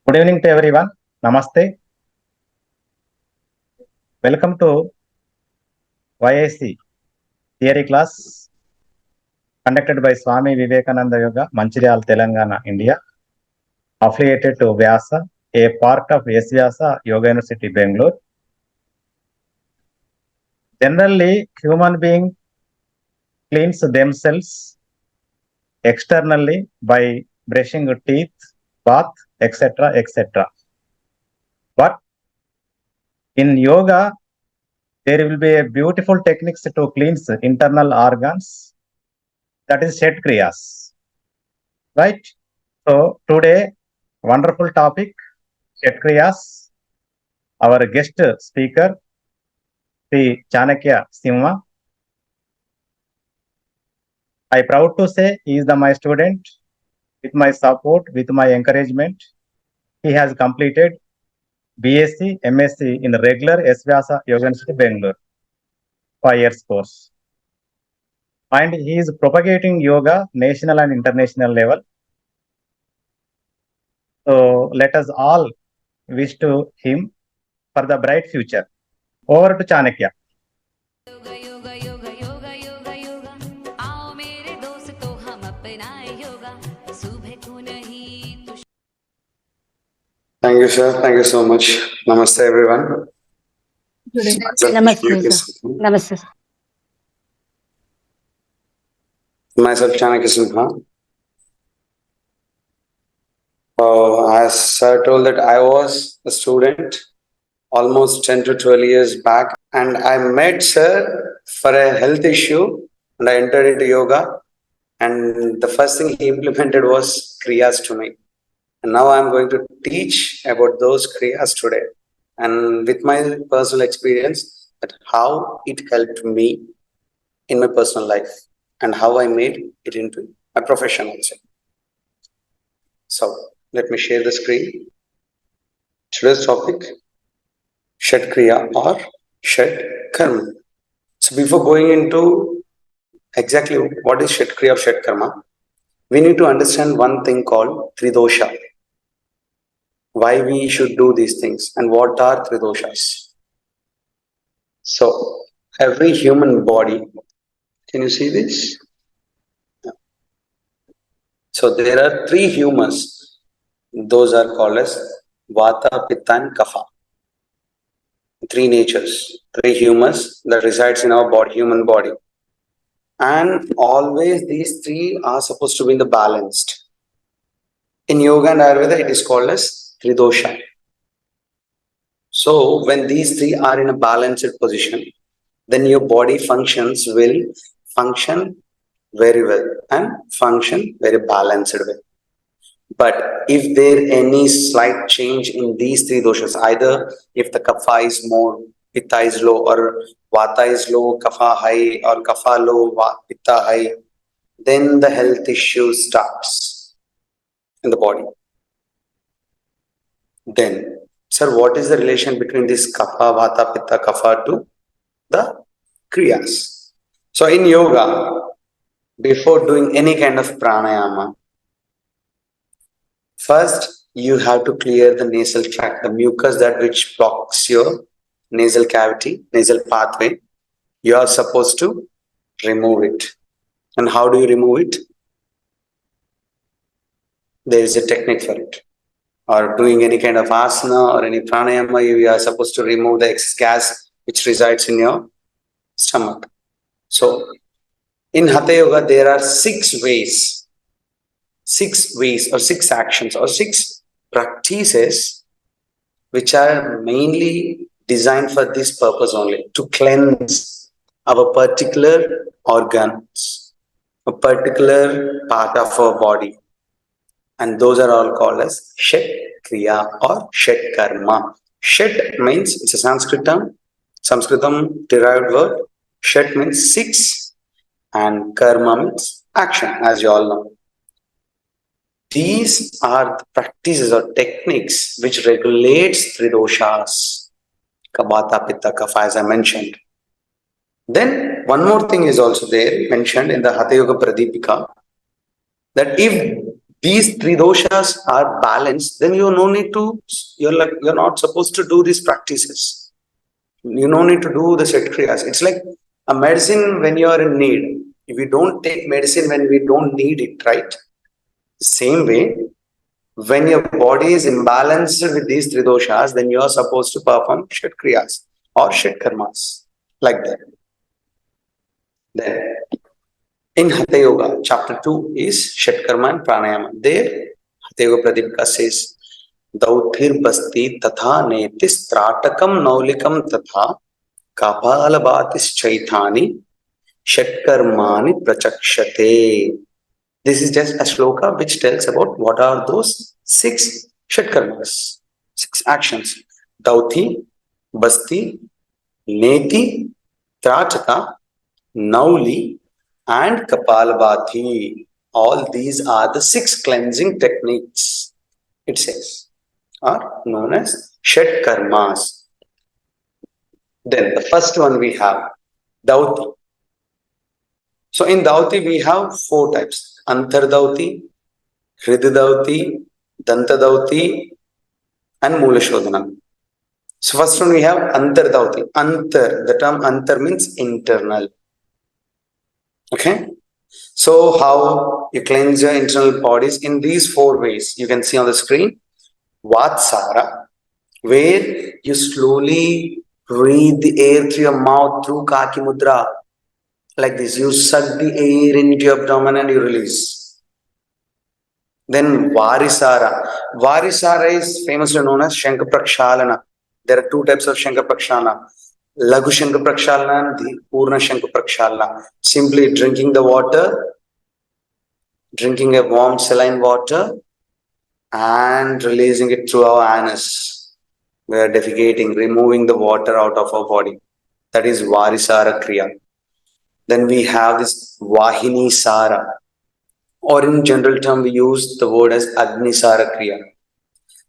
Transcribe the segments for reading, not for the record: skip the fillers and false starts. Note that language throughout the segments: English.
Good evening to everyone. Namaste. Welcome to VYASA theory class conducted by Swami Vivekananda Yoga, Manchiryal, Telangana, India, affiliated to VYASA, a part of SVYASA Yoga University, Bangalore. Generally, human being cleans themselves externally by brushing teeth, bath, etc., etc. But in yoga, there will be a beautiful techniques to cleanse internal organs. That is shatkriyas, right? So today, wonderful topic, shatkriyas. Our guest speaker, Sri Chanakya Simha. I proud to say he is my student. With my support, with my encouragement, he has completed BSc, MSc in regular SVYASA Yoga University, Bangalore, 5 years course. And he is propagating yoga national and international level. So let us all wish to him for the bright future. Over to Chanakya. Thank you, sir. Thank you so much. Namaste, everyone. Namaste, sir. Namaste. Myself, Chanakya Simha. As sir told that I was a student almost 10 to 12 years back, and I met sir for a health issue, and I entered into yoga, and the first thing he implemented was Kriyas to me. And now I'm going to teach about those Kriyas today, and with my personal experience, that how it helped me in my personal life and how I made it into my profession also. So let me share the screen. Today's topic, Shat Kriya or Shat Karma. So before going into exactly what is Shat Kriya or Shat Karma, we need to understand one thing called Tridosha. Why we should do these things and what are Tridoshas. So every human body, can you see this? So there are 3 humus. Those are called as Vata, Pitta and Kapha. 3 natures, 3 humus that resides in our body, human body. And always these 3 are supposed to be in the balanced. In Yoga and Ayurveda, it is called as Tridosha. So when these 3 are in a balanced position, then your body functions will function very well and function very balanced way. But if there any slight change in these 3 doshas, either if the kapha is more, pitta is low, or vata is low, kapha high, or kapha low, pitta high, then the health issue starts in the body. Then, sir, what is the relation between this kapha, vata, pitta, kapha to the kriyas? So in yoga, before doing any kind of pranayama, first you have to clear the nasal tract, the mucus that which blocks your nasal cavity, nasal pathway. You are supposed to remove it. And how do you remove it? There is a technique for it. Or doing any kind of asana or any pranayama, you are supposed to remove the excess gas which resides in your stomach. So in Hatha Yoga, there are 6 ways or 6 actions or 6 practices which are mainly designed for this purpose only, to cleanse our particular organs, a particular part of our body. And those are all called as Shat Kriya or Shat Karma. Shat means, it's a Sanskritam derived word. Shat means 6 and Karma means action, as you all know. These are the practices or techniques which regulates Tridoshas, Vata, Pitta, Kapha, as I mentioned. Then one more thing is also there mentioned in the Hatha Yoga Pradipika, that if these three doshas are balanced, then you no need to, you're not supposed to do these practices. You no need to do the shatkriyas. It's like a medicine when you are in need. If we don't take medicine when we don't need it, right? Same way, when your body is imbalanced with these three doshas, then you are supposed to perform shatkriyas or shatkarmas, like that. Then, in Hatha Yoga, chapter 2 is Shatkarma and Pranayama. There, Hatha Yoga Pradipika says, Doutir Basti Tatha Netis Tratakam Naulikam Tatha Kapalbhatis Chaitani Shatkarmani Prachakshate. This is just a shloka which tells about what are those 6 Shatkarmas, 6 actions. Douti, Basti, Neti, Trataka, Nauli, and Kapalbhati. All these are the 6 cleansing techniques, it says, are known as Shat Karmas. Then the first one we have Douti. So in Douti we have 4 types: Antar Douti, Hrid Douti, Danta Douti, and Mula Shodhana. So first one we have Antar Douti. Antar, the term Antar means internal. Okay. So how you cleanse your internal bodies in these 4 ways. You can see on the screen. Vatsara, where you slowly breathe the air through your mouth through Kaki Mudra. Like this, you suck the air into your abdomen and you release. Then Varisara. Varisara is famously known as Shankha Prakshalana. There are 2 types of Shankha Prakshalana. Laghu Shankha Prakshalana and the Purna Shankha Prakshalana. Simply drinking the water, drinking a warm saline water and releasing it through our anus. We are defecating, removing the water out of our body. That is Varisara Kriya. Then we have this Vahini Sara, or in general term we use the word as Agni Sara Kriya.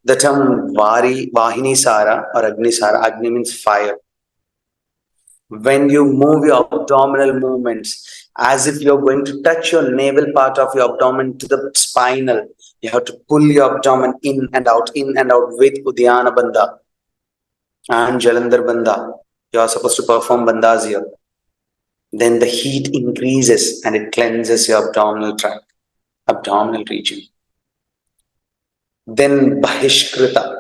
The term Vahini Sara or Agni Sara, Agni means fire. When you move your abdominal movements as if you're going to touch your navel part of your abdomen to the spinal, you have to pull your abdomen in and out with Uddiyana Bandha and Jalandhar Bandha. You are supposed to perform bandhas here. Then the heat increases and it cleanses your abdominal tract, abdominal region. Then Bahishkrita.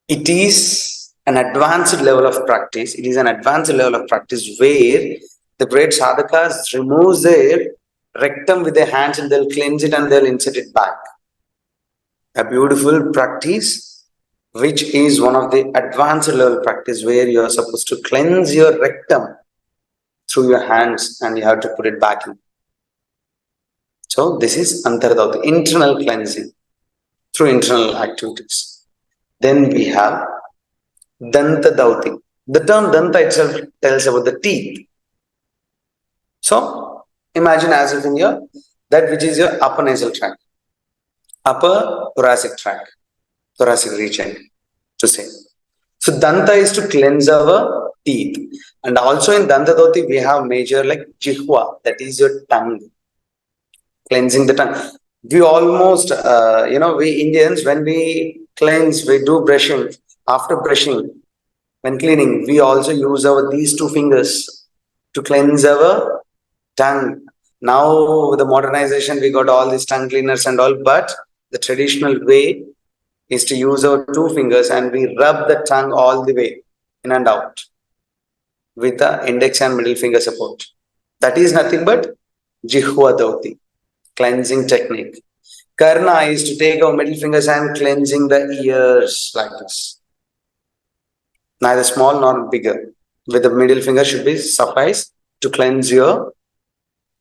It is an advanced level of practice. It is an advanced level of practice where the great sadhakas remove their rectum with their hands and they'll cleanse it and they'll insert it back. A beautiful practice, which is one of the advanced level practice where you are supposed to cleanse your rectum through your hands and you have to put it back in. So this is Antardauti, internal cleansing through internal activities. Then we have Danta Dauti. The term Danta itself tells about the teeth. So imagine as if in your, that which is your upper nasal tract, upper thoracic tract, thoracic region to say. So Danta is to cleanse our teeth. And also in Danta Dauti we have major like Jihva, that is your tongue. Cleansing the tongue. We almost, we Indians, when we cleanse, we do brushing. After brushing, when cleaning, we also use these 2 fingers to cleanse our tongue. Now, with the modernization, we got all these tongue cleaners and all, but the traditional way is to use our 2 fingers and we rub the tongue all the way in and out with the index and middle finger support. That is nothing but Jihva Dauti, cleansing technique. Karna is to take our middle fingers and cleansing the ears like this. Neither small nor bigger. With the middle finger should be suffice to cleanse your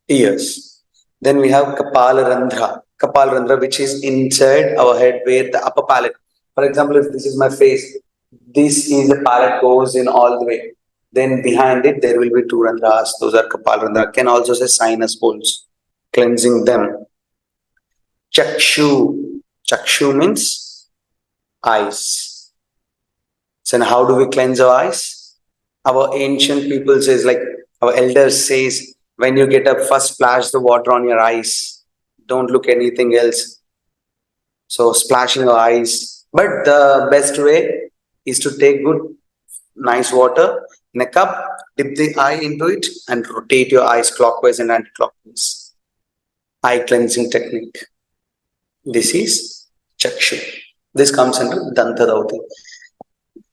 ears. Then we have Kapalrandhra. Kapalrandhra, which is inside our head where the upper palate. For example, if this is my face, this is the palate goes in all the way. Then behind it, there will be 2 randhras. Those are Kapalrandhra. Can also say sinus holes. Cleansing them. Chakshu. Chakshu means eyes. So how do we cleanse our eyes? Our ancient people says, like our elders says, when you get up, first splash the water on your eyes. Don't look anything else. So splashing your eyes. But the best way is to take good, nice water in a cup, dip the eye into it, and rotate your eyes clockwise and anti-clockwise. Eye cleansing technique. This is Chakshu. This comes under Danta Douti.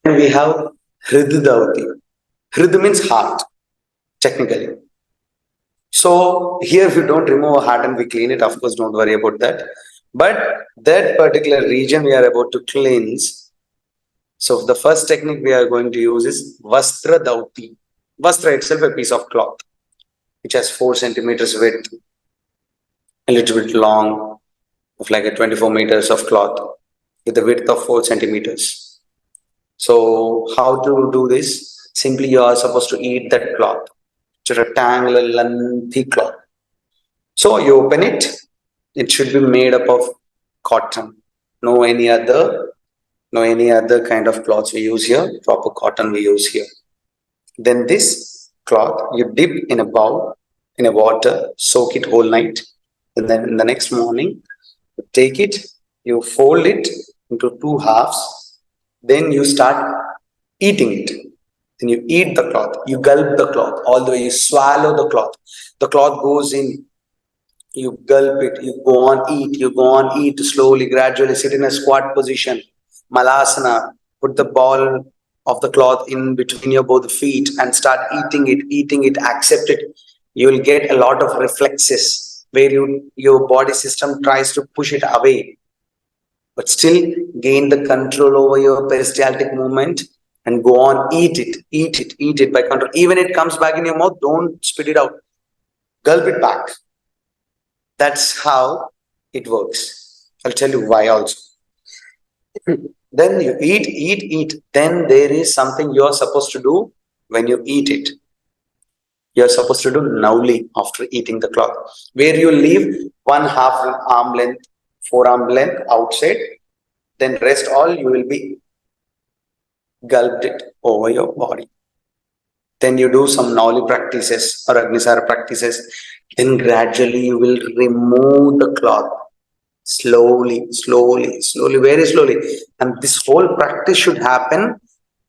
And we have Hrid Douti. Hrid means heart, technically. So here we don't remove a heart and we clean it. Of course, don't worry about that. But that particular region we are about to cleanse. So the first technique we are going to use is Vastra Douti. Vastra itself a piece of cloth which has 4 centimeters width, a little bit long, of like a 24 meters of cloth with a width of 4 centimeters. So how to do this? Simply you are supposed to eat that cloth. It's a rectangular lengthy cloth. So you open it. It should be made up of cotton. No any other kind of cloths we use here. Proper cotton we use here. Then this cloth you dip in a bowl in a water, soak it whole night, and then in the next morning you take it, you fold it into 2 halves, then you start eating it. Then you eat the cloth, you gulp the cloth all the way, you swallow the cloth goes in, you gulp it, you go on eat slowly, gradually, sit in a squat position, malasana, put the ball of the cloth in between your both feet and start eating it, accept it. You will get a lot of reflexes where your body system tries to push it away, but still gain the control over your peristaltic movement and go on, eat it by control. Even it comes back in your mouth, don't spit it out, gulp it back. That's how it works. I'll tell you why also. Then you eat. Then there is something you are supposed to do when you eat it. You are supposed to do Nauli after eating the cloth, where you leave 1/2 arm length, forearm length outside. Then rest all you will be gulped it over your body. Then you do some Nauli practices or Agnisara practices. Then gradually you will remove the cloth. Slowly, very slowly. And this whole practice should happen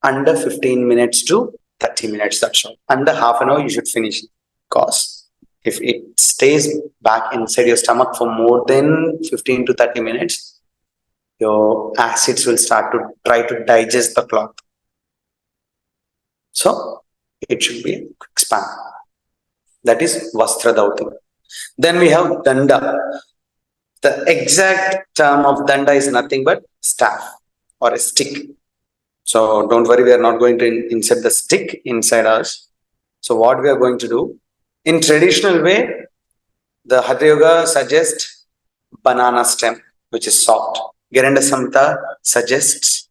under 15 minutes to 30 minutes. That's all. Under half an hour, you should finish it. Because if it stays back inside your stomach for more than 15 to 30 minutes, your acids will start to try to digest the cloth. So it should be a quick span. That is Vastra Dauti. Then we have Danda. The exact term of Danda is nothing but staff or a stick. So don't worry, we are not going to insert the stick inside us. So what we are going to do, in traditional way, the Hatha Yoga suggests banana stem, which is soft. Geranda Samhita suggests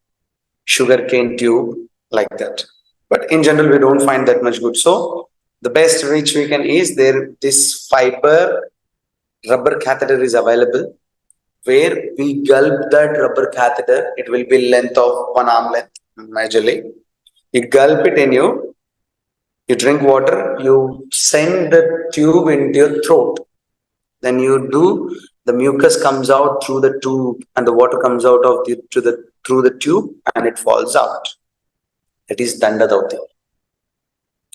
sugarcane tube, like that. But in general, we don't find that much good. So the best which we can is this fiber rubber catheter is available, where we gulp that rubber catheter. It will be length of 1 arm length majorly. You gulp it in you drink water, you send the tube into your throat. Then you do, the mucus comes out through the tube and the water comes out of through the tube and it falls out. That is Danda Dauti.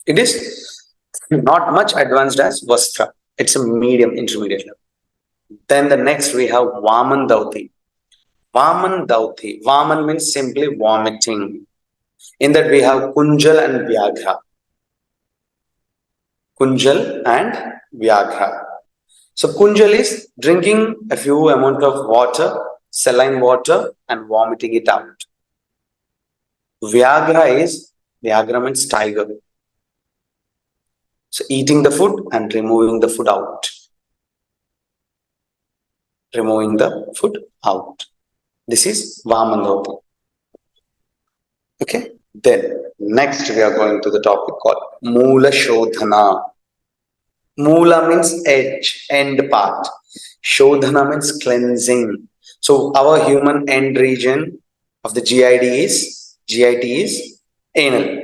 It is not much advanced as Vastra. It's a medium, intermediate level. Then the next we have Vaman Dauti. Vaman Dauti. Vaman means simply vomiting. In that we have Kunjal and Vyagra. Kunjal and Vyagra. So Kunjal is drinking a few amount of water, saline water, and vomiting it out. Vyagra means tiger. So eating the food and removing the food out. Removing the food out. This is Vaman Dauti. Okay. Then next we are going to the topic called Moola Shodhana. Moola means edge, end part. Shodhana means cleansing. So our human end region of the GIT is anal.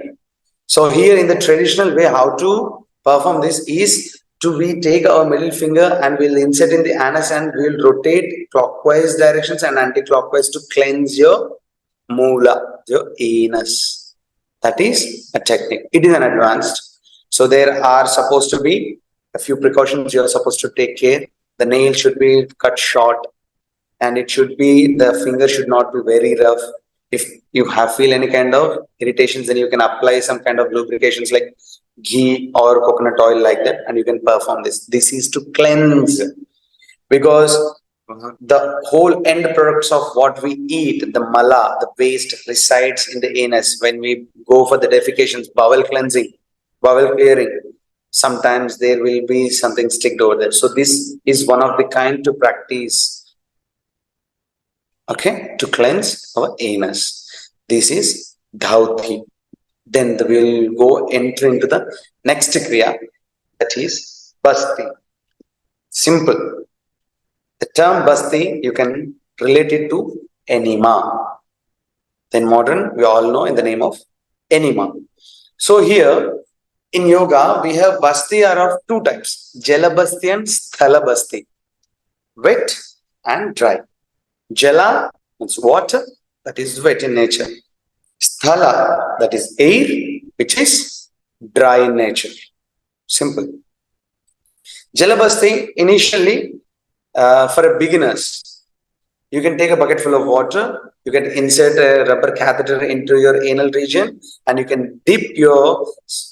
So here in the traditional way, how to perform this is we take our middle finger and we'll insert in the anus and we'll rotate clockwise directions and anti-clockwise to cleanse your moola, your anus. That is a technique. It is an advanced. So there are supposed to be a few precautions you are supposed to take care. The nail should be cut short, and it should be, the finger should not be very rough. If you feel any kind of irritations, then you can apply some kind of lubrications like ghee or coconut oil like that, and you can perform this. This is to cleanse, because the whole end products of what we eat, the mala, the waste, resides in the anus. When we go for the defecations, bowel cleansing, bowel clearing, sometimes there will be something sticked over there. So this is one of the kind to practice, okay, to cleanse our anus. This is Douti. Then we will go enter into the next kriya, that is Basti. Simple. The term Basti, you can relate it to enema. Then modern, we all know in the name of enema. So here in yoga, we have Basti are of two types, Jala Basti and Sthala Basti, wet and dry. Jala means water, that is wet in nature. Sthala, that is air, which is dry in nature. Simple. Jalabasti, initially, for beginners, you can take a bucket full of water, you can insert a rubber catheter into your anal region, and you can dip your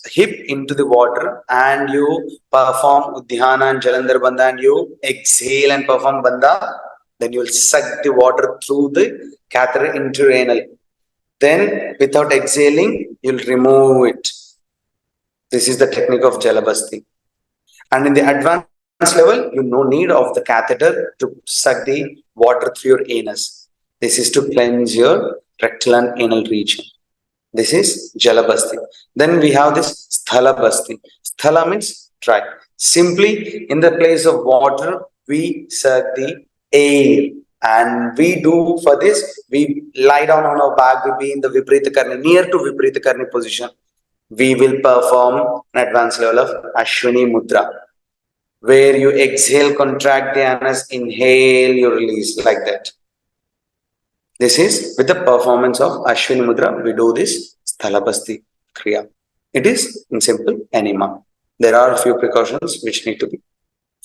hip into the water, and you perform Udhyana and Jalandhar Bandha, and you exhale and perform Bandha. Then you will suck the water through the catheter into your anal. Then, without exhaling, you'll remove it. This is the technique of Jalabasti. And in the advanced level, you no need of the catheter to suck the water through your anus. This is to cleanse your rectal and anal region. This is Jalabasti. Then we have this Sthalabasti. Sthala means dry. Simply, in the place of water, we suck the air. And we do for this, we lie down on our back, we be in the Viparita Karni, near to Viparita Karni position. We will perform an advanced level of Ashwini Mudra, where you exhale, contract the anus, inhale, you release, like that. This is with the performance of Ashwini Mudra, we do this Sthalabasti Kriya. It is in simple enema. There are a few precautions which need to be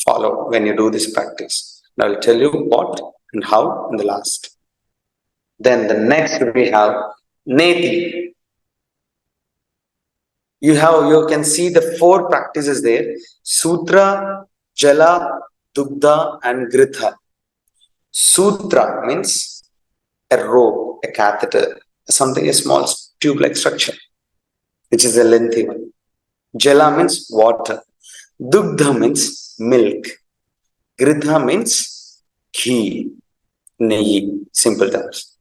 followed when you do this practice. Now I'll tell you what and how in the last. Then the next we have Neti. You can see the four practices there: Sutra, Jala, Dugdha, and Gritha. Sutra means a rope, a catheter, something, a small tube-like structure, which is a lengthy one. Jala means water. Dugdha means milk. Gritha means ghee, neyi, simple terms.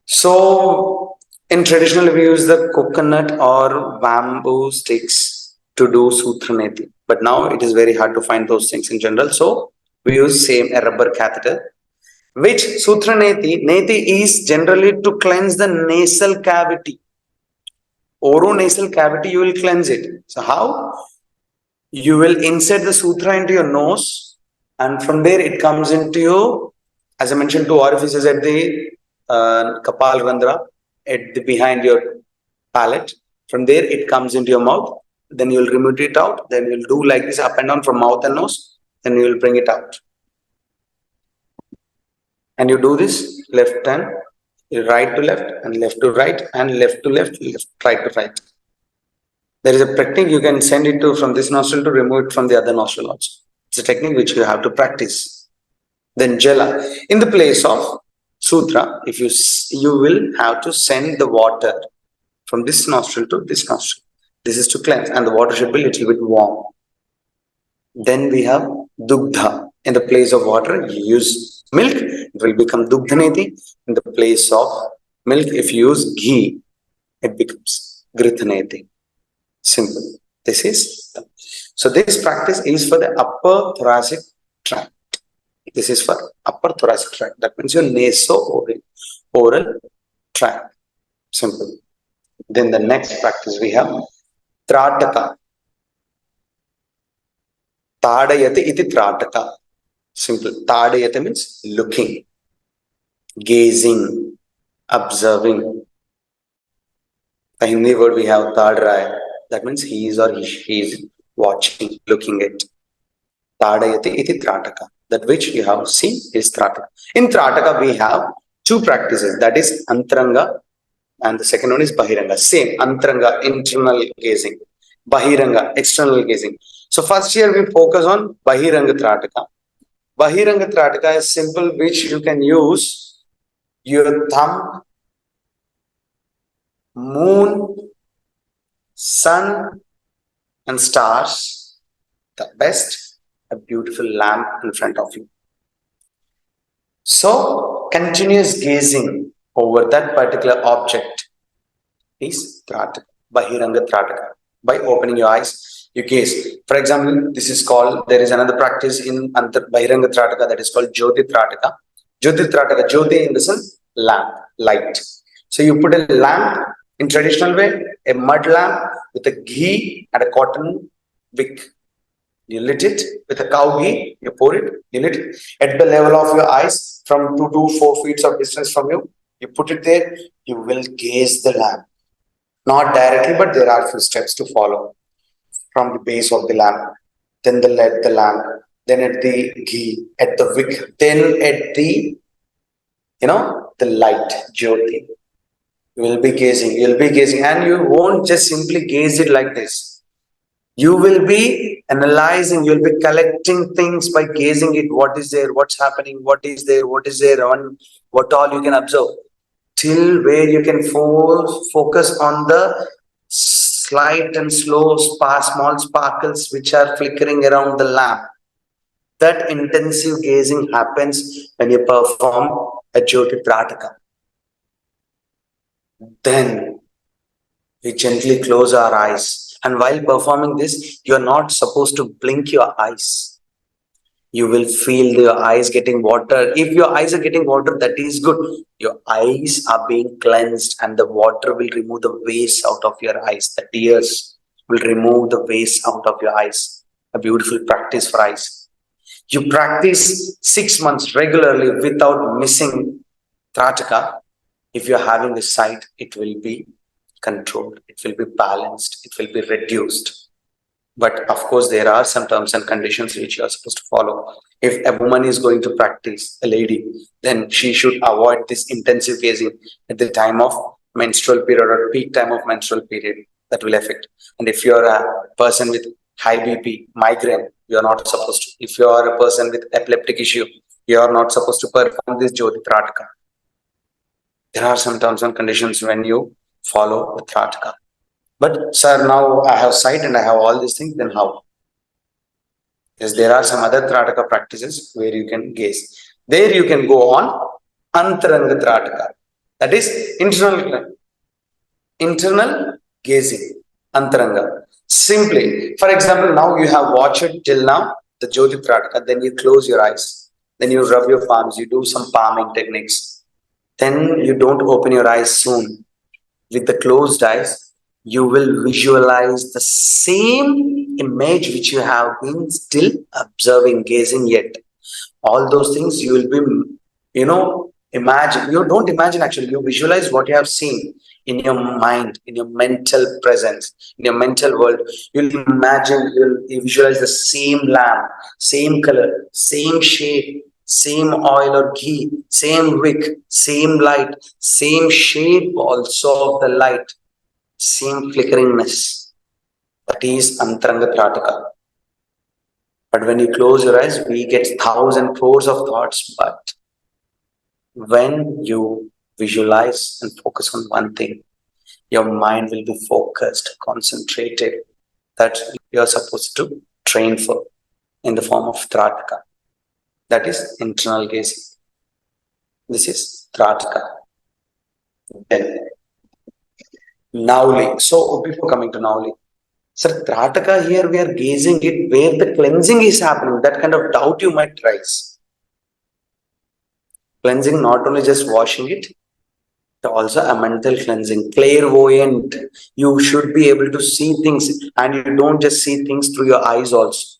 So, in traditional, we use the coconut or bamboo sticks to do Sutra Neti. But now it is very hard to find those things in general. So, we use a rubber catheter. Which Sutra Neti? Neti is generally to cleanse the nasal cavity. Oronasal cavity, you will cleanse it. So, how? You will insert the sutra into your nose, and from there it comes into you, as I mentioned, two orifices at the Kapalbhati, at the behind your palate. From there it comes into your mouth. Then you will remove it out. Then you will do like this up and down from mouth and nose. Then you will bring it out. And you do this left hand, right to left, and left to right, and left to left, right to right. There is a technique you can send it to from this nostril to remove it from the other nostril also. It's a technique which you have to practice. Then Jala. In the place of Sutra, if you will have to send the water from this nostril to this nostril. This is to cleanse, and the water should be a little bit warm. Then we have Dugdha. In the place of water, you use milk, it will become Dugdhaneti. In the place of milk, if you use ghee, it becomes Grithaneti. Simple. This is so. This practice is for the upper thoracic tract. This is for upper thoracic tract. That means your naso-oral tract. Simple. Then the next practice we have Trataka. Tadayati iti Trataka. Simple. Tadayati means looking, gazing, observing. The Hindi word we have Tad Rai. That means he is or she is watching, looking at. Tadayati iti Trataka. That which you have seen is Trataka. In Trataka, we have two practices. That is Antaranga, and the second one is Bahiranga. Same. Antaranga, internal gazing. Bahiranga, external gazing. So first here we focus on Bahiranga Trataka. Bahiranga Trataka is simple, which you can use your thumb, moon, sun, and stars. The best, a beautiful lamp in front of you. So, continuous gazing over that particular object is Trataka, Bahiranga Trataka. By opening your eyes, you gaze. For example, this is called, there is another practice in Bahiranga Trataka that is called Jyoti Trataka. Jyoti Trataka, Jyoti in the sense lamp, light. So you put a lamp in traditional way, a mud lamp with a ghee and a cotton wick. You lit it with a cow ghee, you pour it, you lit it at the level of your eyes from 2 to 4 feet of distance from you. You put it there, you will gaze the lamp. Not directly, but there are few steps to follow. From the base of the lamp, then the lamp, then at the ghee, at the wick, then at the, the light, jyoti. You will be gazing, and you won't just simply gaze it like this. You will be analyzing, you'll be collecting things by gazing it. What is there, what's happening, what is there, on what all you can observe. Till where you can focus on the slight and slow small sparkles which are flickering around the lamp. That intensive gazing happens when you perform a Jyoti Trataka. Then we gently close our eyes. And while performing this, you're not supposed to blink your eyes. You will feel your eyes getting water. If your eyes are getting water, that is good. Your eyes are being cleansed, and the water will remove the waste out of your eyes. The tears will remove the waste out of your eyes. A beautiful practice for eyes. You practice 6 months regularly without missing Trataka. If you're having the sight, it will be controlled, it will be balanced, it will be reduced. But of course, there are some terms and conditions which you are supposed to follow. If a woman is going to practice, a lady, then she should avoid this intensive gazing at the time of menstrual period or peak time of menstrual period. That will affect. And if you're a person with high BP, migraine, you are not supposed to. If you are a person with epileptic issue, you are not supposed to perform this Jyoti Trataka. There are some terms and conditions when you follow the Trataka. But sir, now I have sight and I have all these things, then how? Yes, there are some other Trataka practices where you can gaze. There you can go on Antaranga Trataka. That is internal gazing, Antaranga. Simply, for example, now you have watched till now the Jyoti Trataka, then you close your eyes, then you rub your palms, you do some palming techniques. Then you don't open your eyes soon. With the closed eyes, you will visualize the same image which you have been still observing, gazing yet. All those things you will be, imagine. You don't imagine actually, you visualize what you have seen in your mind, in your mental presence, in your mental world. You'll imagine, you'll visualize the same lamp, same color, same shade, same oil or ghee, same wick, same light, same shape also of the light, same flickeringness. That is Antaranga Trataka. But when you close your eyes, we get 1,000 crores of thoughts. But when you visualize and focus on one thing, your mind will be focused, concentrated. That you are supposed to train for in the form of Trataka. That is internal gazing. This is Trataka. Then Nauli. So before coming to Nauli, sir, Trataka here we are gazing it where the cleansing is happening. That kind of doubt you might rise. Cleansing, not only just washing it, but also a mental cleansing, clairvoyant. You should be able to see things, and you don't just see things through your eyes also.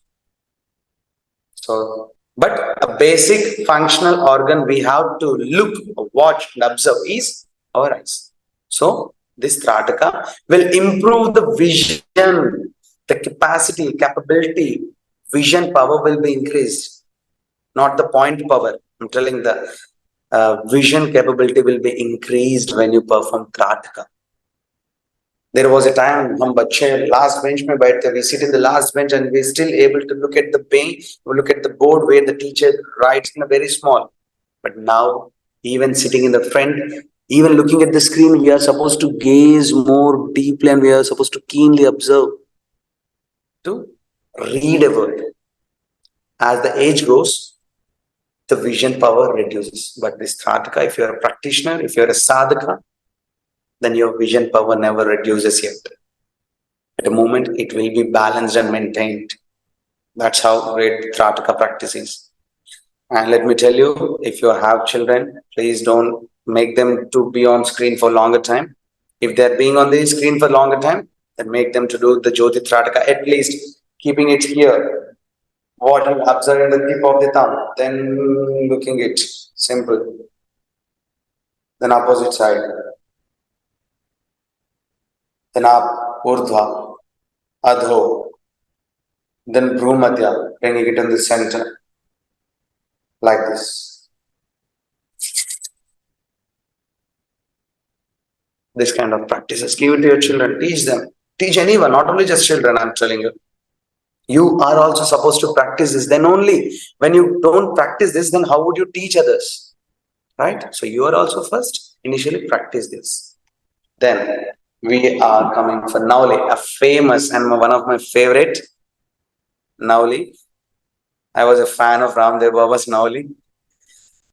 So, but a basic functional organ we have to look, watch, and observe is our eyes. So, this Trataka will improve the vision, the capacity, capability, vision power will be increased, not the point power. I'm telling the vision capability will be increased when you perform Trataka. There was a time हम बच्चे last bench में बैठते, we sit in the last bench and we still able to look at the bench, look at the board where the teacher writes in a very small. But now, even sitting in the front, even looking at the screen, we are supposed to gaze more deeply and we are supposed to keenly observe, to read a word. As the age goes, the vision power reduces. But this Trataka, if you are a practitioner, if you are a sadhaka, then your vision power never reduces yet. At a moment, it will be balanced and maintained. That's how great Trataka practice is. And let me tell you, if you have children, please don't make them to be on screen for longer time. If they're being on the screen for longer time, then make them to do the Jyoti Trataka, at least keeping it here. What you observe in the tip of the thumb, then looking it, simple. Then opposite side. Then up, urdhva, adho, then bhrumadhya, bringing it in the center, like this. This kind of practices, give it to your children, teach them, teach anyone, not only just children, I'm telling you. You are also supposed to practice this. Then only, when you don't practice this, then how would you teach others? Right? So you are also first, initially practice this. Then we are coming for Nauli, a famous and one of my favorite Nauli. I was a fan of Ramdev Baba's Nauli.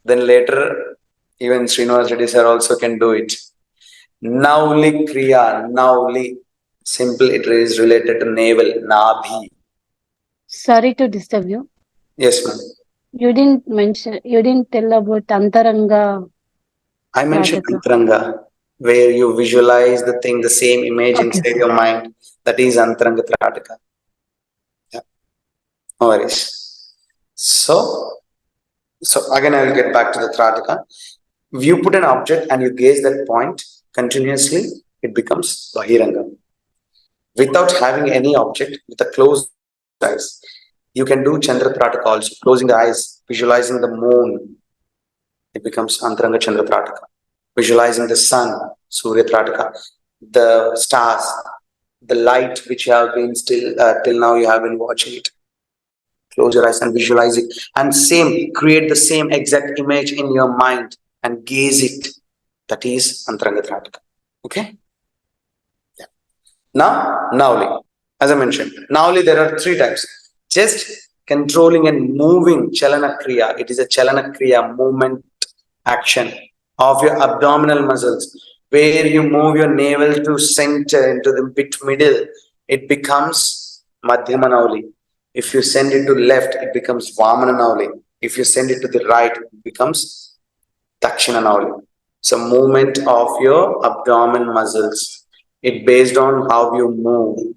Then later, even Srinivas Reddy sir also can do it. Nauli Kriya, Nauli. Simple, it is related to navel, Nabhi. Sorry to disturb you. Yes, ma'am. You didn't tell about Antaranga. I mentioned Trataka. Antaranga, where you visualize the thing, the same image inside your mind. That is Antaranga Trataka. Yeah. No worries. So again, I will get back to the Trataka. If you put an object and you gaze that point continuously, it becomes Bahiranga. Without having any object, with a closed eyes, you can do Chandra Trataka also. Closing the eyes, visualizing the moon, it becomes Antaranga Chandra Trataka. Visualizing the sun, Surya Trataka, the stars, the light which you have been still till now you have been watching it. Close your eyes and visualize it, and same, create the same exact image in your mind and gaze it. That is Antaranga Trataka. Okay. Yeah. Now, Nauli. As I mentioned, Nauli, there are three types. Just controlling and moving Chalana Kriya. It is a Chalana Kriya, movement, action of your abdominal muscles, where you move your navel to center into the bit middle. It becomes Madhyama Nauli. If you send it to left, it becomes Vamana Nauli. If you send it to the right, it becomes Dakshina Nauli. So movement of your abdomen muscles. It based on how you move.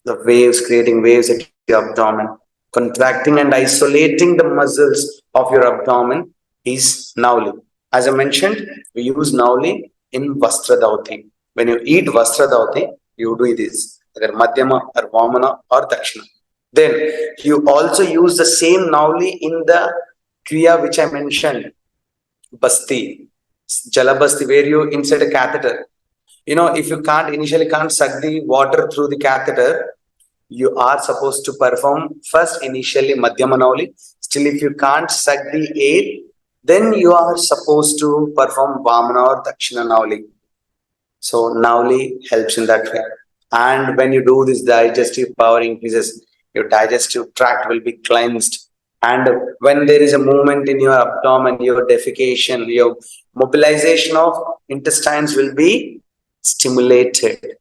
The waves, creating waves at your abdomen. Contracting and isolating the muscles of your abdomen is Nauli. As I mentioned, we use Nauli in Vastra Douti. When you eat Vastra Douti, you do this, either Madhyama or Vamana or Dakshina. Then you also use the same Nauli in the Kriya which I mentioned, Basti, Jalabasti, where you insert a catheter. You know, if you initially can't suck the water through the catheter, you are supposed to perform first initially Madhyama Nauli. Still, if you can't suck the air, then you are supposed to perform Vamana or Dakshina Nauli. So Nauli helps in that way. And when you do this, digestive power increases. Your digestive tract will be cleansed. And when there is a movement in your abdomen, your defecation, your mobilization of intestines will be stimulated.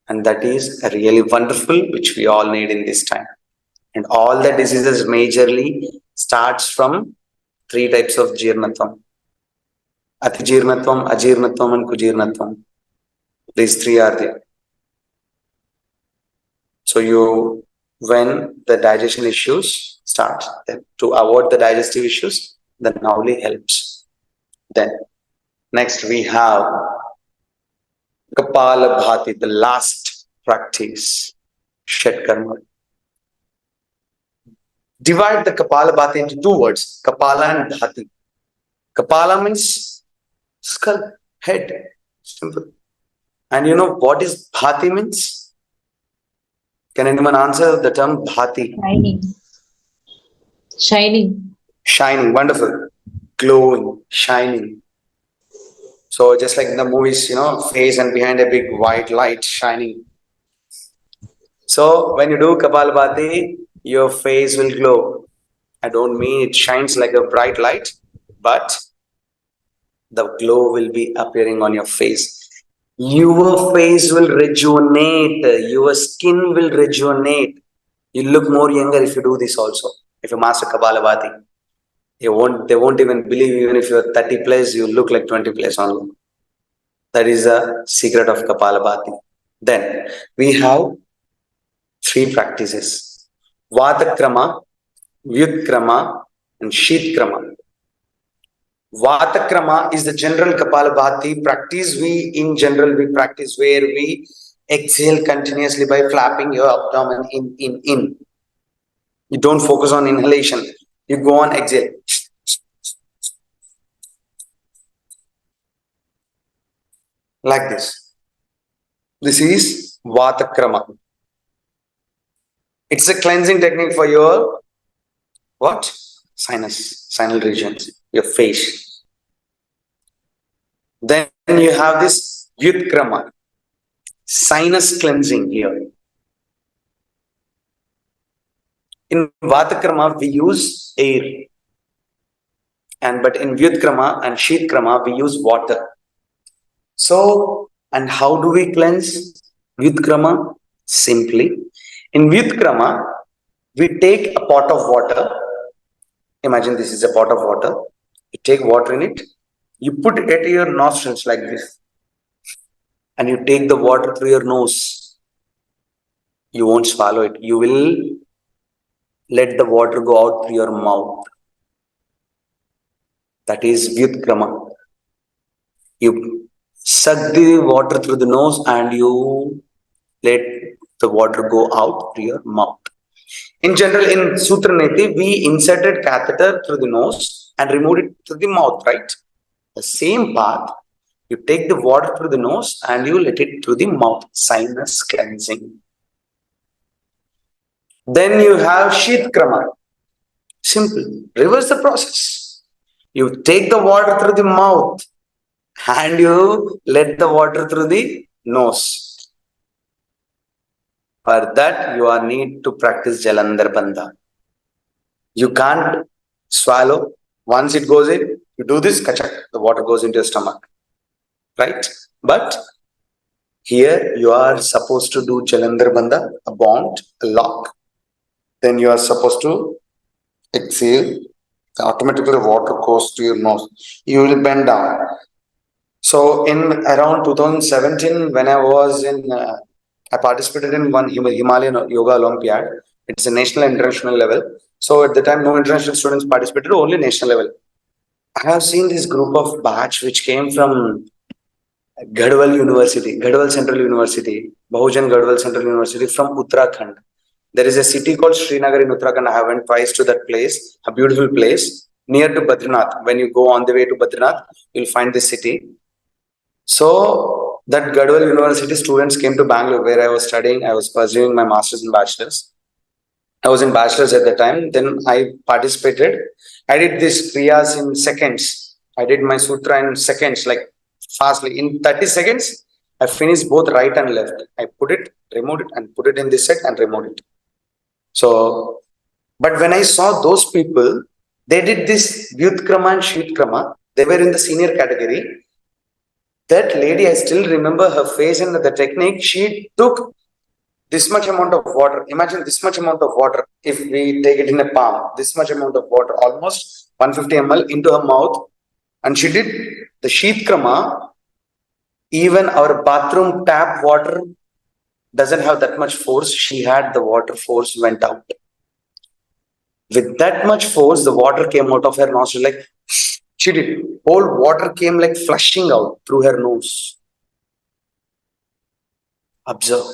And that is really wonderful, which we all need in this time. And all the diseases majorly starts from three types of Jirnatvam. Atijirnatvam, Ajirnatvam and Kujirnatvam. These three are there. So when the digestion issues start. Then to avoid the digestive issues, the Nauli helps. Then next we have Kapalbhati, the last practice, Shat Karma. Divide the Kapalbhati into two words, Kapala and Bhati. Kapala means skull, head, simple. And you know what is Bhati means? Can anyone answer the term Bhati? Shining. Shining. Shining, wonderful. Glowing, shining. So just like in the movies, face and behind a big white light shining. So when you do Kapalbhati, your face will glow. I don't mean it shines like a bright light, but the glow will be appearing on your face. Your face will rejuvenate, your skin will rejuvenate. You look more younger if you do this also. If you master Kapalbhati, they won't even believe, even if you're 30 plus, you look like 20 plus only. That is the secret of Kapalbhati. Then we have 3 practices: Vatakrama, Vyutkrama, and Shitkrama. Vatakrama is the general Kapalbhati practice. We practice where we exhale continuously by flapping your abdomen in. You don't focus on inhalation. You go on exhale. Like this. This is Vatakrama. It's a cleansing technique for your what? Sinal regions, your face. Then you have this Vyutkrama, sinus cleansing here. In Vatakrama, we use air. But in Vyutkrama and Shitkrama, we use water. So, and how do we cleanse Vyutkrama? Simply, in Vyutkrama, we take a pot of water. Imagine this is a pot of water. You take water in it, you put it at your nostrils like this, and you take the water through your nose. You won't swallow it. You will let the water go out through your mouth. That is Vyutkrama. You suck the water through the nose and you let the water go out through your mouth. In general, in Sutra Neti, we inserted catheter through the nose and removed it through the mouth, right? The same path, you take the water through the nose and you let it through the mouth, sinus cleansing. Then you have Shitkrama. Simple. Reverse the process. You take the water through the mouth and you let the water through the nose. For that, you are need to practice Jalandhar Bandha. You can't swallow. Once it goes in, you do this, kachak, the water goes into your stomach. Right? But here you are supposed to do Jalandhar Bandha, a bond, a lock. Then you are supposed to exhale. Automatically the water goes to your nose. You will bend down. So in around 2017, when I participated in one Himalayan Yoga Olympiad. It's a national and international level. So at the time, no international students participated, only national level. I have seen this group of batch which came from Gadwal University, Gadwal Central University, Bahujan Gadwal Central University from Uttarakhand. There is a city called Srinagar in Uttarakhand. I went twice to that place, a beautiful place near to Badrinath. When you go on the way to Badrinath, you'll find this city. So that Gadwal University students came to Bangalore where I was studying. I was pursuing my master's and bachelor's. I was in bachelor's at the time. Then I participated. I did this Kriyas in seconds. I did my sutra in seconds, like fastly. In 30 seconds, I finished both right and left. I put it, removed it, and put it in this set and removed it. So, but when I saw those people, they did this Vyutkrama and Shitkrama. They were in the senior category. That lady, I still remember her face and the technique. She took this much amount of water. Imagine this much amount of water. If we take it in a palm, this much amount of water, almost 150 ml into her mouth. And she did the Shitkrama. Even our bathroom tap water doesn't have that much force. She had the water force went out. With that much force, the water came out of her nostril like she did. Whole water came like flushing out through her nose. Observe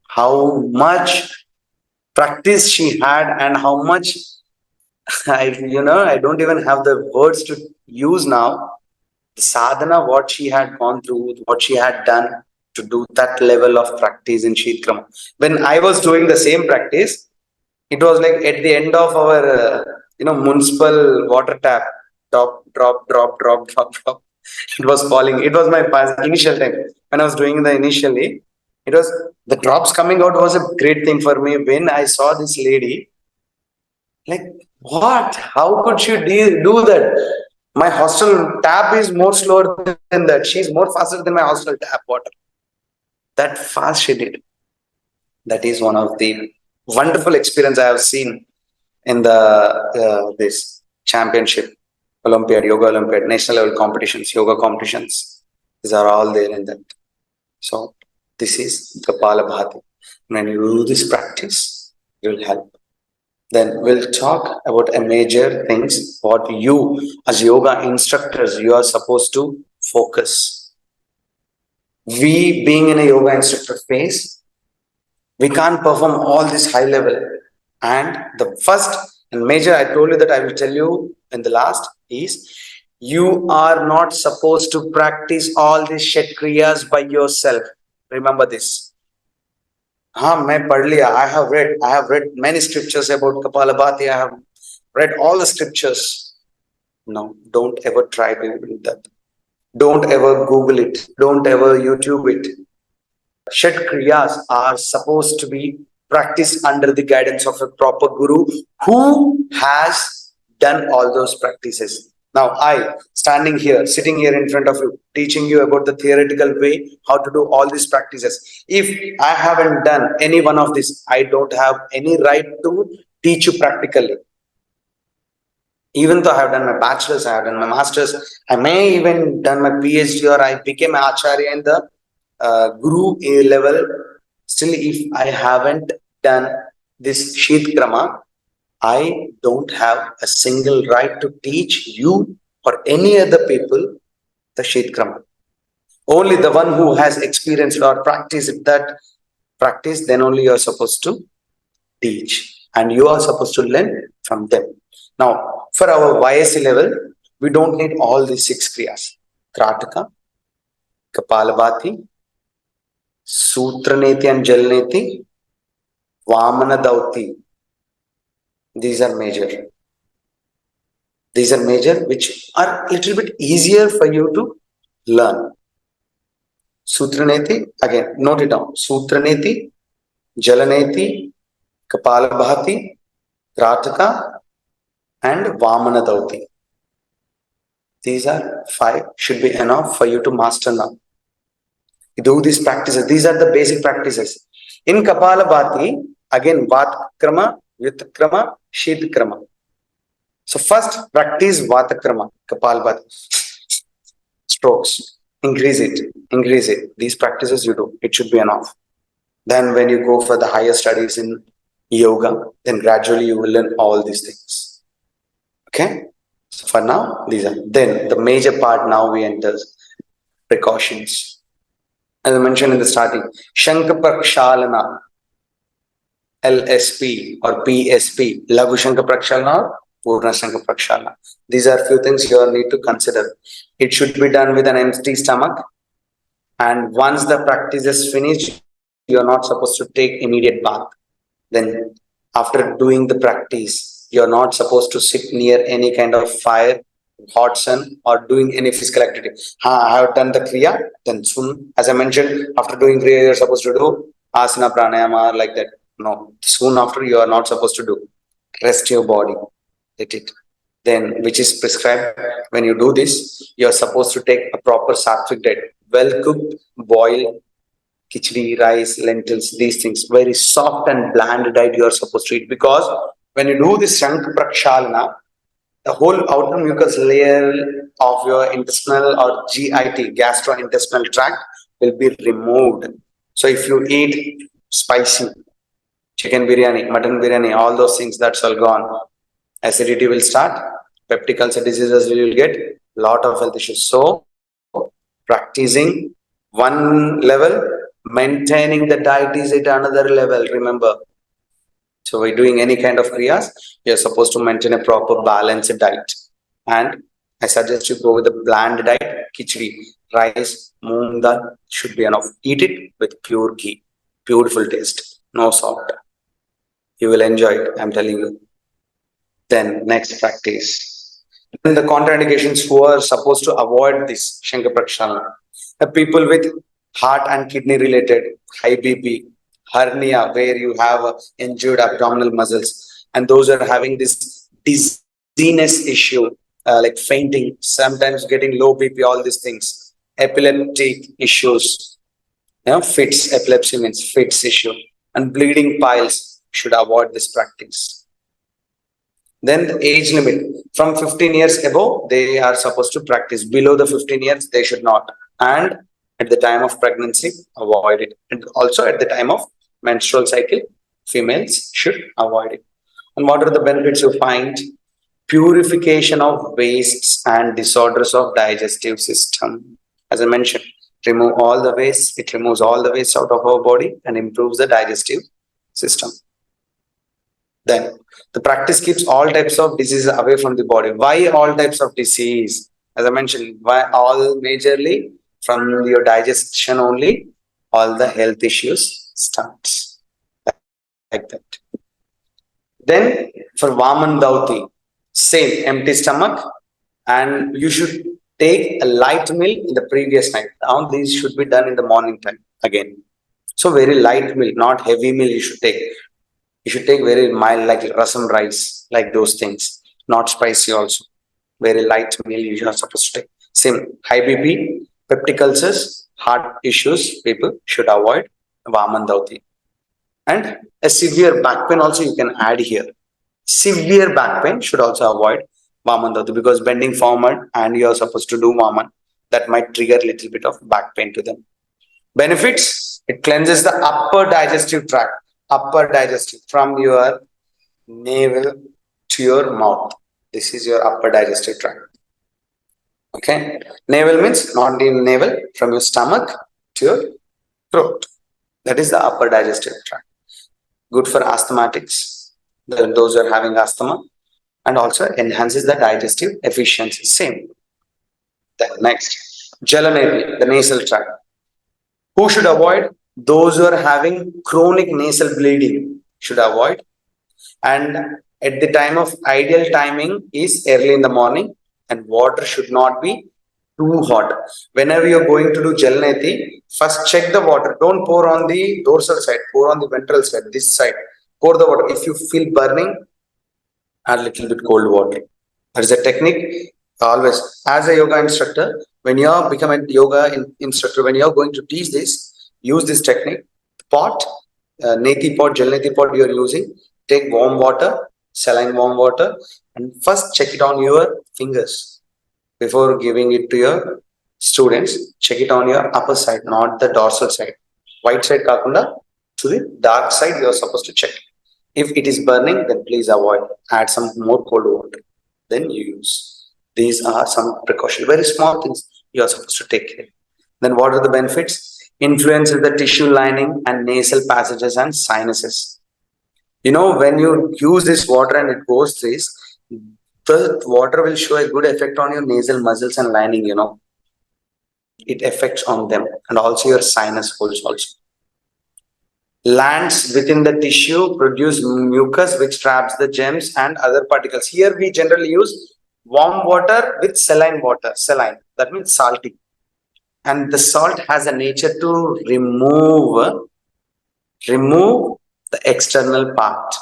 how much practice she had and how much I don't even have the words to use now. The sadhana, what she had gone through, what she had done to do that level of practice in Shitkrama. When I was doing the same practice, it was like at the end of our, municipal water tap, drop. It was falling. It was my initial time. When I was doing the initially, it was the drops coming out was a great thing for me. When I saw this lady, like, what? How could she do that? My hostel tap is more slower than that. She's more faster than my hostel tap water. That fast she did. That is one of the wonderful experience I have seen in the this championship, Olympiad, Yoga Olympiad, national level competitions, yoga competitions. These are all there in that. So this is Kapalbhati. When you do this practice, it will help. Then we'll talk about a major things what you as yoga instructors you are supposed to focus. We being in a yoga instructor phase, we can't perform all this high level. And the first and major I told you that I will tell you in the last is you are not supposed to practice all these shatkriyas by yourself. Remember this. I have read many scriptures about Kapalbhati. I have read all the scriptures. No, don't ever try to do that. Don't ever Google it. Don't ever YouTube it. Shatkriyas are supposed to be practiced under the guidance of a proper guru who has done all those practices. Now, I, standing here, sitting here in front of you, teaching you about the theoretical way, how to do all these practices. If I haven't done any one of these, I don't have any right to teach you practically. Even though I have done my bachelor's, I have done my master's, I may even done my PhD or I became an acharya in the guru A level. Still, if I haven't done this Sheet Krama, I don't have a single right to teach you or any other people the Sheet Krama. Only the one who has experienced or practiced that practice, then only you are supposed to teach and you are supposed to learn from them. Now, for our VYASA level, we don't need all these 6 Kriyas. Trataka, Kapalbhati, Sutra Neti and Jal Neti, Vamana Douti. These are major. These are major which are a little bit easier for you to learn. Sutra Neti, again, note it down. Sutra Neti, Jala Neti, Kapalbhati, Trataka, and Vamana Douti. These are 5, should be enough for you to master now. You do these practices. These are the basic practices. In Kapalbhati, again, Vatkrama, Vyutkrama, Shitkrama. So first practice Vatakrama, Kapalbhati. Strokes. Increase it. These practices you do, it should be enough. Then when you go for the higher studies in yoga, then gradually you will learn all these things. Okay? So for now, these are. Then the major part now we enter precautions. As I mentioned in the starting, Shankha Prakshalana, LSP or PSP, Laghu Shankha Prakshalana or Purna Shankha Prakshalana. These are few things you need to consider. It should be done with an empty stomach. And once the practice is finished, you are not supposed to take immediate bath. Then after doing the practice, you are not supposed to sit near any kind of fire, hot sun, or doing any physical activity. I have done the Kriya, then soon, as I mentioned, after doing Kriya, you are supposed to do Asana, Pranayama, like that. No, soon after you are not supposed to do. Rest your body. Let it. Then, which is prescribed, when you do this, you are supposed to take a proper sattvic diet. Well cooked, boiled, khichdi, rice, lentils, these things. Very soft and bland diet you are supposed to eat. Because when you do this Shankha Prakshalana, the whole outer mucus layer of your intestinal or GIT, gastrointestinal tract, will be removed. So if you eat spicy, chicken biryani, mutton biryani, all those things, that's all gone. acidity will start, peptic ulcer diseases will get, lot of health issues. So practicing one level, maintaining the diet is at another level, remember. So by doing any kind of kriyas, you're supposed to maintain a proper balanced diet. And I suggest you go with a bland diet, khichdi, rice, moong dal should be enough. Eat it with pure ghee, beautiful taste, no salt. You will enjoy it, I'm telling you. Then next practice. Then the contraindications who are supposed to avoid this Shankar Prakshalana. The people with heart and kidney related high BP, hernia, where you have injured abdominal muscles, and those are having this dizziness issue, like fainting, sometimes getting low BP, all these things, epileptic issues, fits, epilepsy means fits issue, and bleeding piles, should avoid this practice. Then the age limit, from 15 years above, they are supposed to practice. Below the 15 years, they should not. And at the time of pregnancy, avoid it. And also at the time of menstrual cycle, females should avoid it. And what are the benefits you find? Purification of wastes and disorders of digestive system. As I mentioned, remove all the waste, it removes all the waste out of our body and improves the digestive system. Then the practice keeps all types of diseases away from the body. Why all types of disease? As I mentioned, why all majorly from your digestion only, all the health issues starts like that. Then for Vaman Douti, same empty stomach, and you should take a light meal in the previous night. Now these should be done in the morning time again. So very light meal, not heavy meal you should take. You should take very mild, like rasam rice, like those things, not spicy also. Very light meal you are supposed to take. Same, high BP, peptic ulcers, heart issues, people should avoid Vaman Douti. And a severe back pain also you can add here. Severe back pain should also avoid Vaman Douti, because bending forward and you are supposed to do Vaman, that might trigger a little bit of back pain to them. Benefits, it cleanses the upper digestive tract. Upper digestive, from your navel to your mouth. This is your upper digestive tract. Okay, navel means not the navel, from your stomach to your throat. That is the upper digestive tract. Good for asthmatics, those who are having asthma, and also enhances the digestive efficiency. Same. Then next, Neti, the nasal tract. Who should avoid? Those who are having chronic nasal bleeding should avoid. And at the time of ideal timing is early in the morning, and water should not be too hot. Whenever you're going to do Neti, first check the water. Don't pour on the dorsal side, pour on the ventral side, this side. Pour the water. If you feel burning, add a little bit cold water. That is a technique. Always, as a yoga instructor, when you are becoming a yoga instructor, when you are going to teach this, use this technique. Pot, Neti pot, Neti pot you are using, take warm water, saline warm water, and first check it on your fingers. Before giving it to your students, check it on your upper side, not the dorsal side. White side kakunda, to the dark side you are supposed to check. If it is burning, then please avoid. Add some more cold water. Then you use. These are some precautions, very small things you are supposed to take care. Then what are the benefits? Influences the tissue lining and nasal passages and sinuses. When you use this water and it goes through this, the water will show a good effect on your nasal muscles and lining, It affects on them, and also your sinus holes also. Lands within the tissue produce mucus which traps the germs and other particles. Here we generally use warm water with saline water. Saline, that means salty. And the salt has a nature to remove the external part.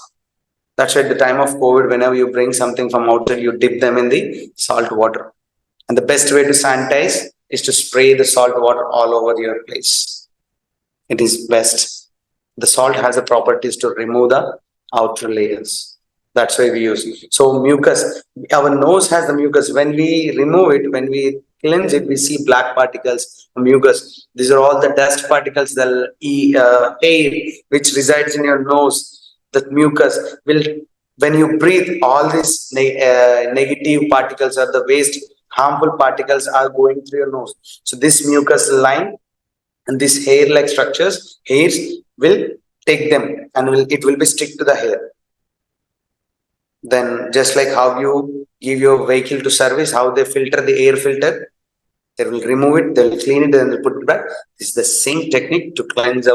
That's why at the time of COVID, whenever you bring something from outside, you dip them in the salt water. And the best way to sanitize is to spray the salt water all over your place. It is best. The salt has the properties to remove the outer layers. That's why we use it. So mucus, our nose has the mucus. When we remove it, when we cleanse it, we see black particles, mucus. These are all the dust particles, the air which resides in your nose. That mucus will When you breathe, all these negative particles or the waste, harmful particles are going through your nose. So this mucus line and these hair-like structures, hairs will take them and it will be stick to the hair. Then just like how you give your vehicle to service, how they filter the air filter, they will remove it, they will clean it, then they'll put it back. This is the same technique to cleanse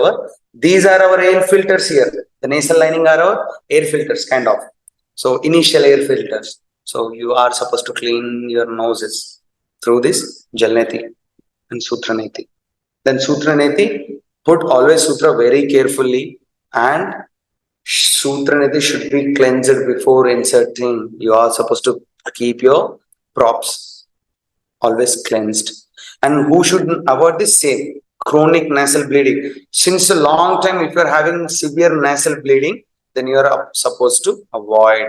these are our air filters here. The nasal lining are our air filters, kind of. So initial air filters. So you are supposed to clean your noses through this Jal Neti and Sutra Neti. Then Sutra Neti, put always Sutra very carefully, and Sutra Neti should be cleansed before inserting. You are supposed to keep your props always cleansed. And who should avoid this? Same chronic nasal bleeding. Since a long time, if you are having severe nasal bleeding, then you are supposed to avoid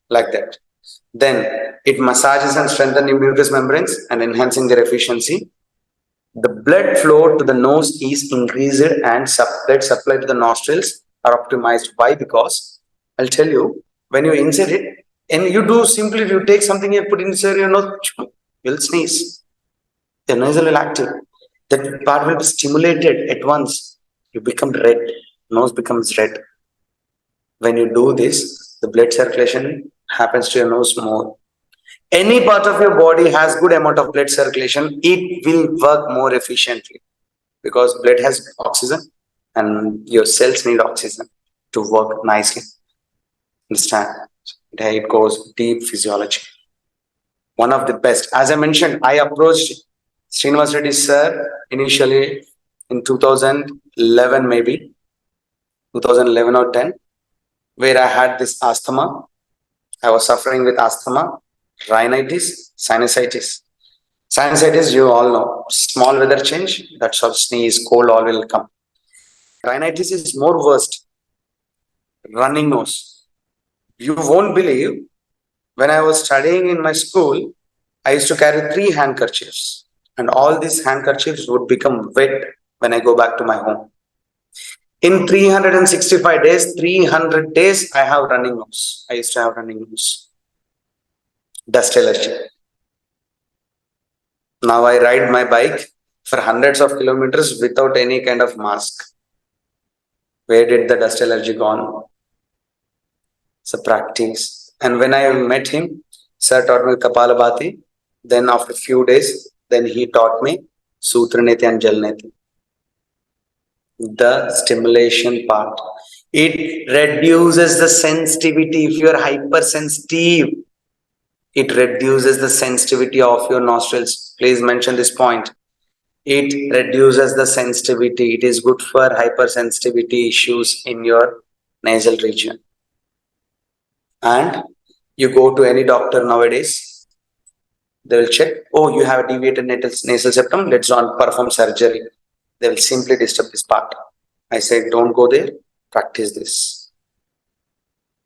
like that. Then it massages and strengthens the mucous membranes and enhancing their efficiency. The blood flow to the nose is increased and blood supply to the nostrils are optimized. Why? Because I'll tell you, when you insert it, and you do simply, you take something and put inside your nose, you'll sneeze. The nasal will active. That part will be stimulated at once. You become red. Nose becomes red. When you do this, the blood circulation happens to your nose more. Any part of your body has good amount of blood circulation, it will work more efficiently because blood has oxygen and your cells need oxygen to work nicely. Understand? It goes deep physiology. One of the best. As I mentioned, I approached Srinivas Reddy sir initially in 2011, maybe 2011 or 10, where I had this asthma. I was suffering with asthma, rhinitis, sinusitis. Sinusitis, you all know, small weather change, that's all, sneeze, cold, all will come. Rhinitis is more worst. Running nose. You won't believe, when I was studying in my school, I used to carry 3 handkerchiefs, and all these handkerchiefs would become wet when I go back to my home. In 365 days, 300 days, I have running nose. I used to have running nose. Dust allergy. Now I ride my bike for hundreds of kilometers without any kind of mask. Where did the dust allergy gone? It's a practice. And when I met him, sir taught me Kapalbhati. Then after a few days, then he taught me Sutra Neti and Jal Neti. The stimulation part. It reduces the sensitivity. If you are hypersensitive, it reduces the sensitivity of your nostrils. Please mention this point. It reduces the sensitivity. It is good for hypersensitivity issues in your nasal region. And you go to any doctor nowadays, they will check, oh, you have a deviated nasal septum, let's not perform surgery. They will simply disturb this part. I said, don't go there, practice this.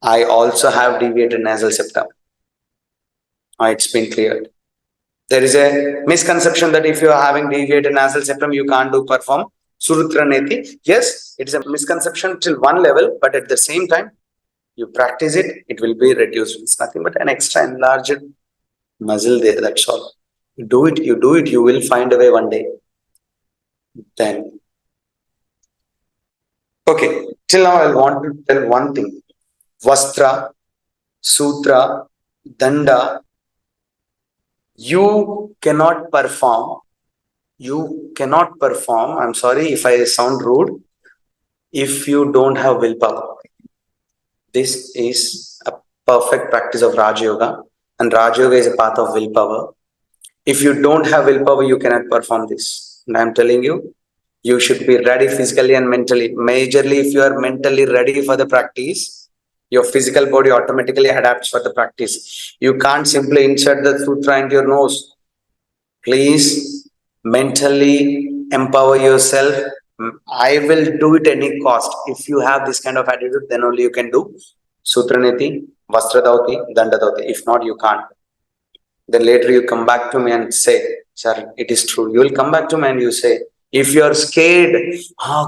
I also have deviated nasal septum. It's been cleared. There is a misconception that if you are having deviated nasal septum, you can't perform Sutra Neti. Yes, it is a misconception till one level, but at the same time, you practice it, it will be reduced. It's nothing but an extra enlarged muscle there, that's all. You do it, you will find a way one day. Then, okay, till now I want to tell one thing. Vastra, Sutra, Danda, you cannot perform, I'm sorry if I sound rude, if you don't have willpower. This is a perfect practice of Raja Yoga, and Raja Yoga is a path of willpower. If you don't have willpower, you cannot perform this. And I'm telling you, you should be ready physically and mentally. Majorly, if you are mentally ready for the practice, your physical body automatically adapts for the practice. You can't simply insert the sutra into your nose. Please mentally empower yourself. I will do it any cost. If you have this kind of attitude, then only you can do Sutra Neti, Vastra Douti, Danda Douti. If not, you can't. Then later you come back to me and say, sir, it is true. You will come back to me and you say, if you are scared,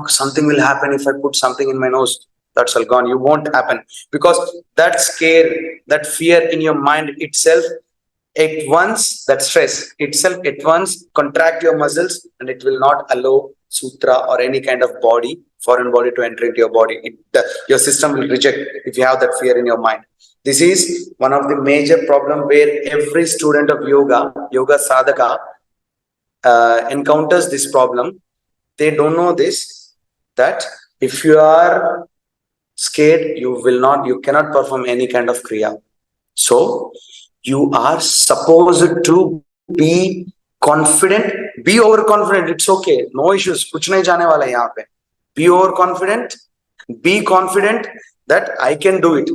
something will happen if I put something in my nose. That's all gone. You won't happen because that scare, that fear in your mind itself, at once, that stress itself at once contract your muscles and it will not allow sutra or any kind of body, foreign body to enter into your body. Your system will reject if you have that fear in your mind. This is one of the major problem where every student of yoga sadhaka encounters this problem. They don't know this, that if you are scared, you cannot perform any kind of kriya. So you are supposed to be confident, be overconfident. It's okay, no issues. कुछ नहीं जाने वाला यहाँ पे. Be overconfident, be confident that I can do it.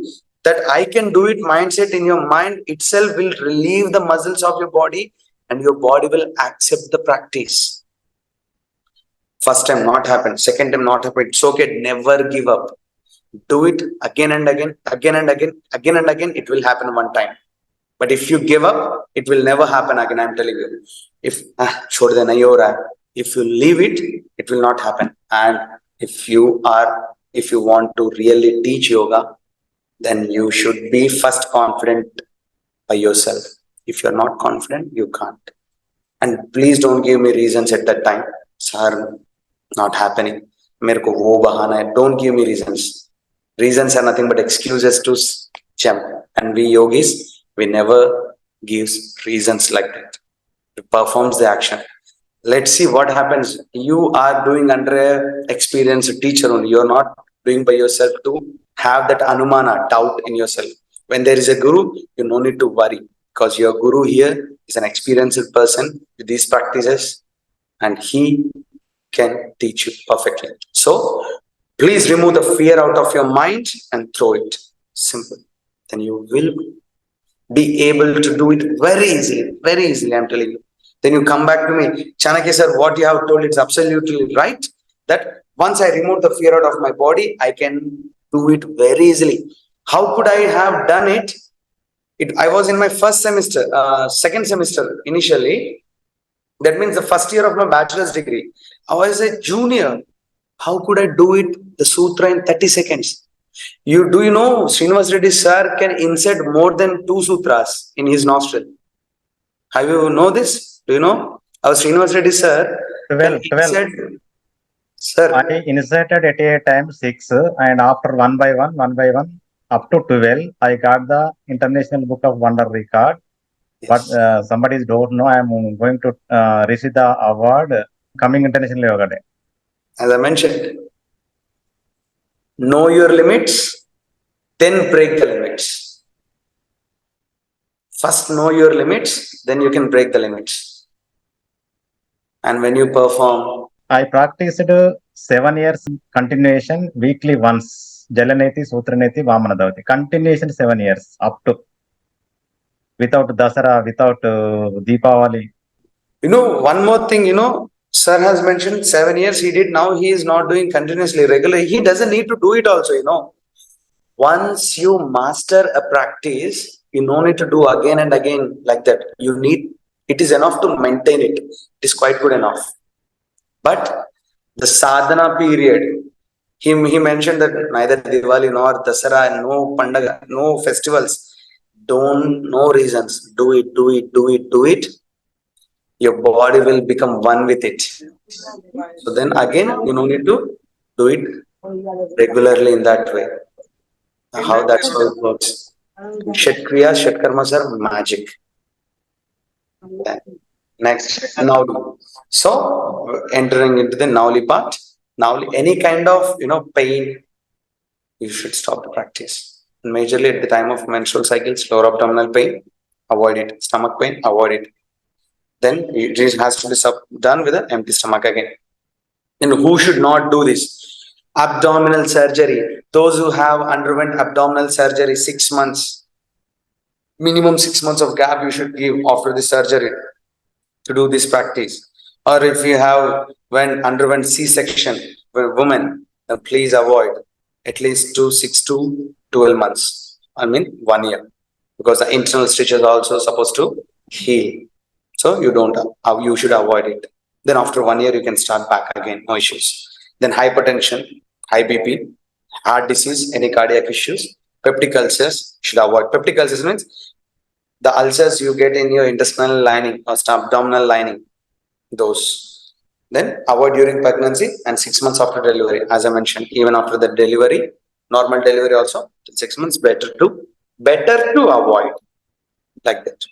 That I can do it mindset in your mind itself will relieve the muscles of your body and your body will accept the practice. First time not happen, second time not happen. It's okay, never give up. Do it again and again, again and again, again and again. It will happen one time. But if you give up, it will never happen again. I'm telling you. If if you leave it, it will not happen. And if you want to really teach yoga, then you should be first confident by yourself. If you're not confident, you can't. And please don't give me reasons at that time. Sir, not happening. मेरे को वो बहाना है. Don't give me reasons. Reasons are nothing but excuses to jump. And we yogis, we never gives reasons like that. It performs the action. Let's see what happens. You are doing under a experienced teacher only. You're not doing by yourself to have that anumana, doubt in yourself. When there is a guru, you no need to worry because your guru here is an experienced person with these practices and he can teach you perfectly. So please remove the fear out of your mind and throw it. Simple. Then you will be able to do it very easily, I'm telling you. Then you come back to me, Chanakya sir, what you have told is absolutely right. That once I remove the fear out of my body, I can do it very easily. How could I have done it? I was in my second semester initially. That means the first year of my bachelor's degree. I was a junior. How could I do it, the sutra, in 30 seconds? Do you know Srinivas Reddy sir can insert more than 2 sutras in his nostril? Have you know this? Do you know? Our Srinivas Reddy sir 12. Sir, I inserted at a time 6 and after one by one, up to 12, I got the International Book of Wonder record. yes. But somebody don't know, I am going to receive the award coming International Yoga Day. As I mentioned, know your limits, then break the limits. First know your limits, then you can break the limits. And when you perform, I practiced 7 years continuation weekly once. Jalaneti, Sutraneti, Vamana Douti. Continuation 7 years up to. Without Dasara, without Deepavali. one more thing, sir has mentioned 7 years he did. Now he is not doing continuously, regularly. He doesn't need to do it also, Once you master a practice, you no need to do again and again like that. It is enough to maintain it. It is quite good enough. But the sadhana period, he mentioned that neither Diwali nor Dasara, no Pandaga, no festivals, no reasons. Do it. Your body will become one with it. So then again, you no need to do it regularly in that way. That's how it works. Shatkriyas, Shatkarmas are magic. Next, Nauli. So entering into the Nauli part. Nauli, any kind of pain, you should stop the practice. And majorly at the time of menstrual cycles, lower abdominal pain, avoid it. Stomach pain, avoid it. Then it has to be done with an empty stomach again. And who should not do this? Abdominal surgery. Those who have underwent abdominal surgery 6 months, minimum 6 months of gap you should give after the surgery to do this practice. Or if you have underwent C-section for women, then please avoid at least 6 to 12 months. 1 year, because the internal stitches are also supposed to heal. So you should avoid it. Then after 1 year, you can start back again, no issues. Then hypertension, high BP, heart disease, any cardiac issues, peptic ulcers, should avoid. Peptic ulcers means the ulcers you get in your intestinal lining or abdominal lining, those. Then avoid during pregnancy and 6 months after delivery. As I mentioned, even after the delivery, normal delivery also, 6 months better to avoid, like that.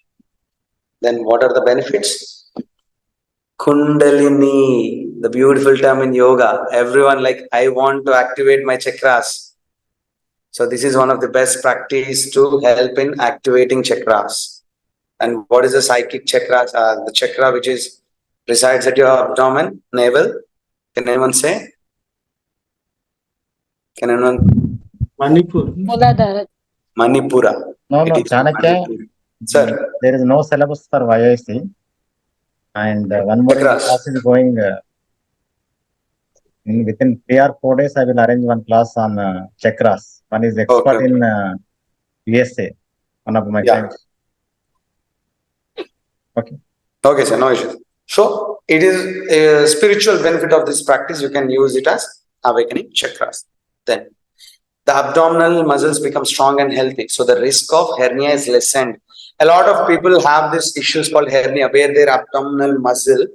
Then what are the benefits? Kundalini, the beautiful term in yoga. Everyone like, I want to activate my chakras. So this is one of the best practice to help in activating chakras. And what is the psychic chakras? The chakra which is resides at your abdomen, navel. Can anyone say? Can anyone? Manipur. Muladhara. Manipura. No, It is Chanakya. Manipura. Sir. There is no syllabus for YIC. And one more Chakras. class is going within 3 or 4 days. I will arrange one class on chakras. One is expert Okay. in USA. One of my friends. Okay. Okay, sir, no issues. So it is a spiritual benefit of this practice. You can use it as awakening chakras. Then the abdominal muscles become strong and healthy. So the risk of hernia is lessened. A lot of people have this issues called hernia where their abdominal muscle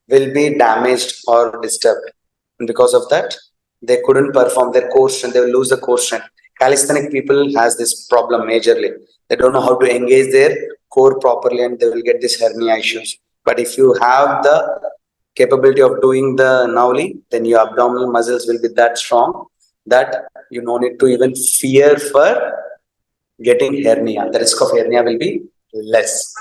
will be damaged or disturbed. And because of that, they couldn't perform their core strength. They will lose the core strength. Calisthenic people has this problem majorly. They don't know how to engage their core properly and they will get this hernia issues. But if you have the capability of doing the Nauli, then your abdominal muscles will be that strong that you no need to even fear for getting hernia. The risk of hernia will be less.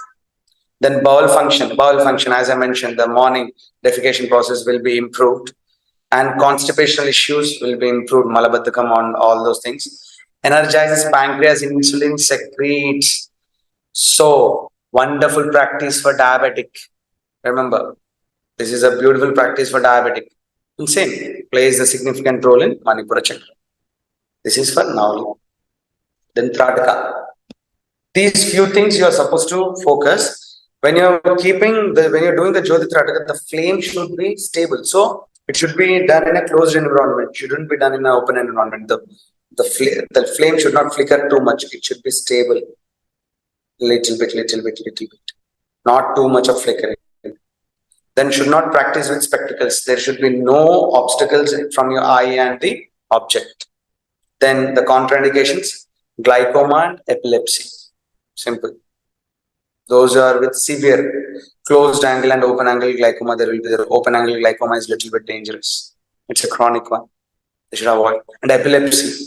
Then bowel function, as I mentioned, the morning defecation process will be improved and constipational issues will be improved, Malabaddhakam on all those things. Energizes pancreas, insulin secretes. So, wonderful practice for diabetic. Remember, this is a beautiful practice for diabetic. Insane, plays a significant role in Manipura Chakra. This is for now. Then Trataka. These few things you are supposed to focus. When you're when you're doing the Jyoti Trataka, the flame should be stable. So it should be done in a closed environment. It shouldn't be done in an open environment. The flame should not flicker too much. It should be stable. Little bit. Not too much of flickering. Then should not practice with spectacles. There should be no obstacles from your eye and the object. Then the contraindications, glaucoma and epilepsy. Simple. Those are with severe closed angle and open angle glaucoma. There will be the open angle glaucoma is a little bit dangerous. It's a chronic one. They should avoid. And epilepsy,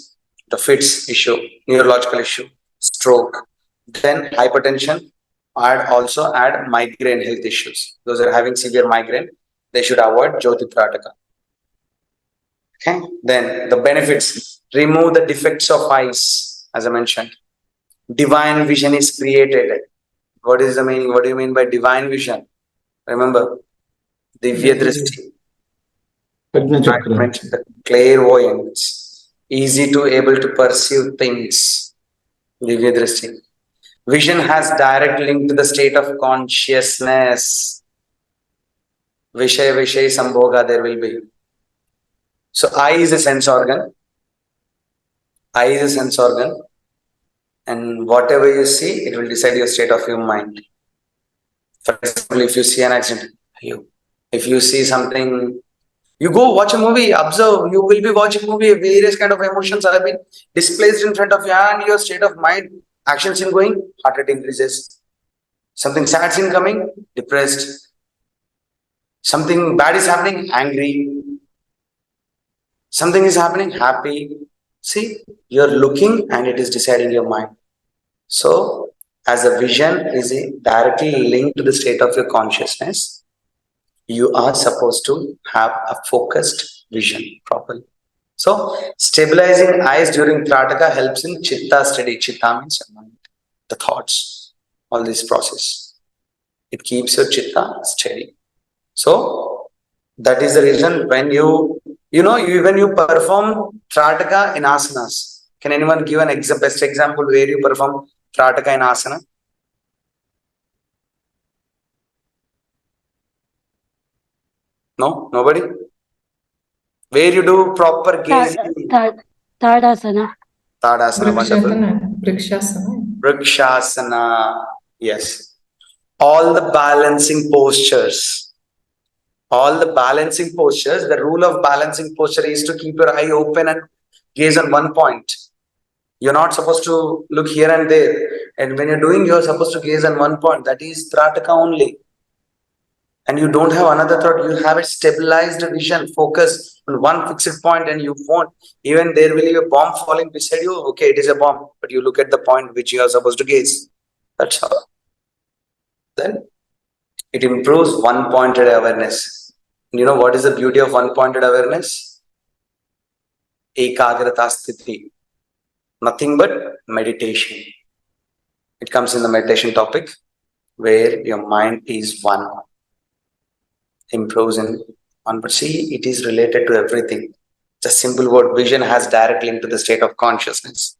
the fits issue, neurological issue, stroke. Then hypertension. Also add migraine health issues. Those are having severe migraine. They should avoid Jyoti Trataka. Okay. Then the benefits. Remove the defects of eyes, as I mentioned. Divine vision is created. What is the meaning? What do you mean by divine vision? Remember, Divya Drishti. I mentioned the clairvoyance. Easy to able to perceive things. Divya Drishti. Vision has direct link to the state of consciousness. Vishay Sambhoga there will be. So eye is a sense organ. Eye is a sense organ. And whatever you see, it will decide your state of your mind. For example, if you see an accident, if you see something, you go watch a movie, observe, you will be watching movie, various kind of emotions have been displaced in front of you and your state of mind, action scene going, heart rate increases. Something sad scene coming, depressed. Something bad is happening, angry. Something is happening, happy. See, you're looking and it is deciding your mind. So, as a vision is directly linked to the state of your consciousness, you are supposed to have a focused vision properly. So, stabilizing eyes during Trataka helps in Chitta steady. Chitta means mind, the thoughts, all this process. It keeps your Chitta steady. So, that is the reason when when you perform Trataka in asanas. Can anyone give an best example where you perform Trataka in asana? No? Nobody? Where you do proper gazing? Tadasana. Tadasana, wonderful. Vrikshasana, yes. All the balancing postures. All the balancing postures, the rule of balancing posture is to keep your eye open and gaze on one point. You're not supposed to look here and there. And when you're doing, you're supposed to gaze on one point. That is Trataka only. And you don't have another thought. You have a stabilized vision, focus on one fixed point, and you won't. Even there will be a bomb falling beside you. Okay, it is a bomb. But you look at the point which you are supposed to gaze. That's all. Then it improves one-pointed awareness. You know what is the beauty of one-pointed awareness? Ekagrata sthiti. Nothing but meditation. It comes in the meditation topic where your mind is one. Improves in one. But see, it is related to everything. It's a simple word. Vision has direct link to the state of consciousness.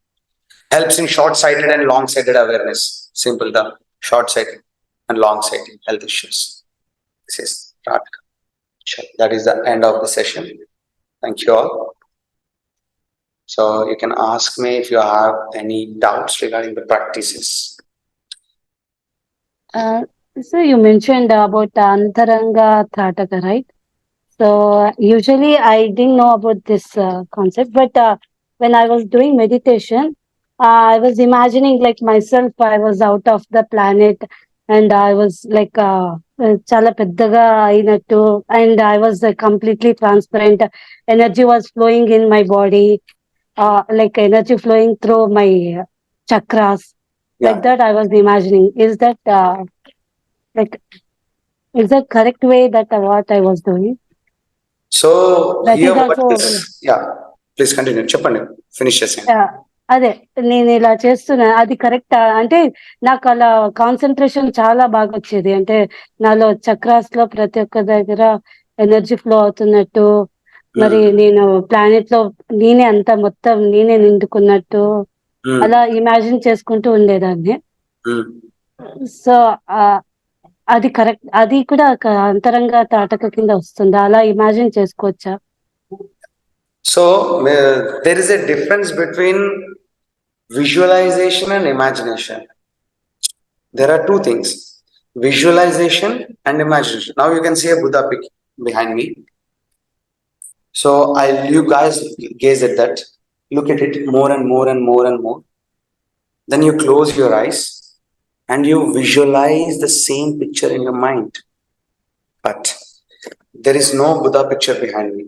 Helps in short-sighted and long-sighted awareness. Simple term. Short-sighted and long-sighted health issues. This is Trataka. That is the end of the session. Thank you all. So you can ask me if you have any doubts regarding the practices. So you mentioned about Antaranga Trataka, right? So usually I didn't know about this concept, but when I was doing meditation, I was imagining like myself, I was out of the planet and I was like chala peddaga ainattu, and I was completely transparent. Energy was flowing in my body, like energy flowing through my chakras. Yeah. Like that I was imagining. Is that like, is that correct way that what I was doing? So That here is what also, is, yeah, please continue. చెప్పండి, finish చేసేయండి. అదే నేను ఇలా చేస్తున్నా, అది correct అంటే నాకు అలా కాన్సన్ట్రేషన్ చాలా బాగా వచ్చేది. అంటే నాలో చక్రాస్ లో ప్రతి ఒక్క దగ్గర ఎనర్జీ ఫ్లో అవుతున్నట్టు, మరి నేను ప్లానెట్ లో నేనే అంతా మొత్తం నేనే నిండుకున్నట్టు అలా ఇమాజిన్ చేసుకుంటూ ఉండేదాన్ని. సో అది కరెక్ట్, అది కూడా అంతరంగ తాటక కింద వస్తుందా? అలా ఇమాజిన్ చేసుకోవచ్చా? So there is a difference between visualization and imagination. There are two things, visualization and imagination. Now you can see a Buddha pic behind me. So you guys gaze at that, look at it more and more and more and more. Then you close your eyes and you visualize the same picture in your mind. But there is no Buddha picture behind me.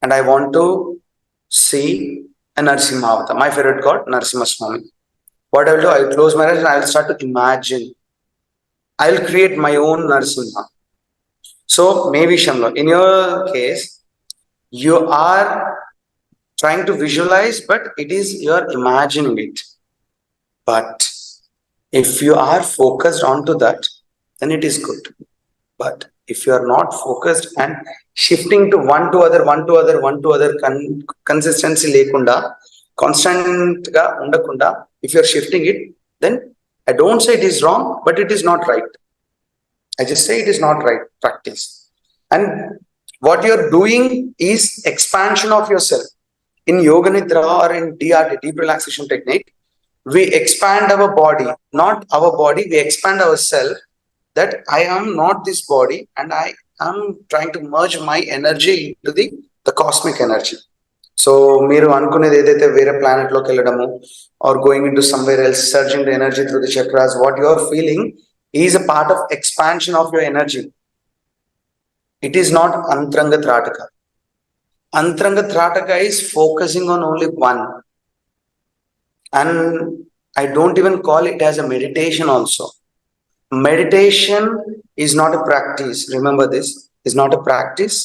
And I want to see a Narasimha avatar, my favorite god, Narasimha Swami. What I will do, I will close my eyes and I will start to imagine. I will create my own Narasimha. So, maybe Shamla, in your case, you are trying to visualize, but it is you are imagining it. But if you are focused onto that, then it is good. But if you are not focused and shifting to one to other, consistency lekunda, constant ga undakunda, if you are shifting it, then I don't say it is wrong, but it is not right. I just say it is not right practice. And what you are doing is expansion of yourself. In Yoga Nidra or in DRT, deep relaxation technique, we expand our body, not our body, we expand ourselves. That I am not this body and I am trying to merge my energy into the cosmic energy. So, మీరు అనుకునేది ఏదైతే వేరే planet లోకి వెళ్ళడము or going into somewhere else, surging the energy through the chakras, what you are feeling is a part of expansion of your energy. It is not Antaranga Trataka. Antaranga Trataka is focusing on only one. And I don't even call it as a meditation also. Meditation is not a practice. Remember this, is not a practice.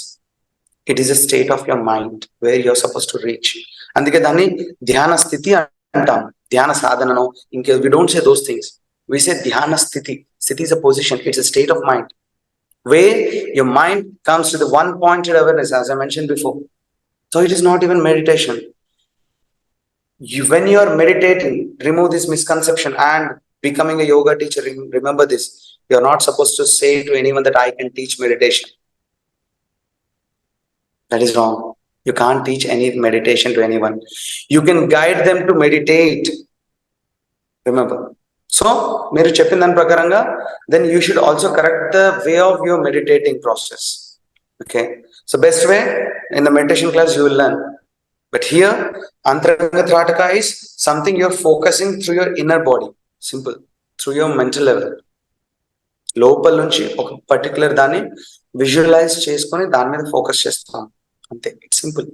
It is a state of your mind where you're supposed to reach. Andike dani dhyana sthiti antam. Dhyana sadhanano. In case we don't say those things, we say dhyana sthiti. Sthiti is a position. It's a state of mind where your mind comes to the one-pointed awareness, as I mentioned before. So it is not even meditation. When you are meditating, remove this misconception and becoming a yoga teacher, remember this, you are not supposed to say to anyone that I can teach meditation. That is wrong. You can't teach any meditation to anyone. You can guide them to meditate. Remember. So, మీరు చెప్పిన దాని ప్రకారంగా then you should also correct the way of your meditating process. Okay. So best way in the meditation class you will learn. But here, Antaranga Trataka is something you're focusing through your inner body. Simple. Through your mental level. లోపల నుంచి ఒక particular దాన్ని visualise చేసుకొని దాని మీద focus చేస్తాం అంతే. It's simple.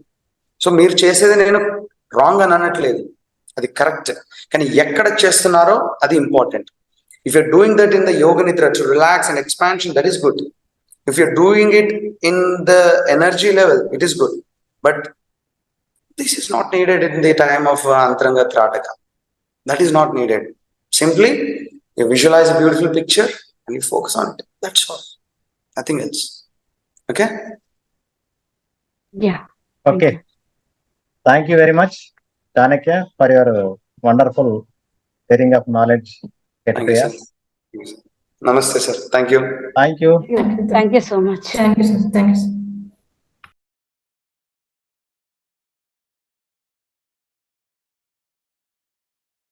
So మీరు చేసేది నేను రాంగ్ అని అనట్లేదు, అది కరెక్ట్. కానీ ఎక్కడ చేస్తున్నారో అది important. If you're doing that in the yoga nidra to relax and expansion, that is good. If you're doing it in the energy level, it is good. But this is not needed in the time of Antaranga Trataka. That is not needed. Simply, you visualize a beautiful picture and you focus on it. That's all. Nothing else. Okay? Yeah. Okay. Thank you very much, Chanakya, for your wonderful sharing of knowledge at Thank you, sir. Kriyas. Namaste, sir. Thank you. Thank you. Thank you so much. Thank you, sir. Thank you, sir.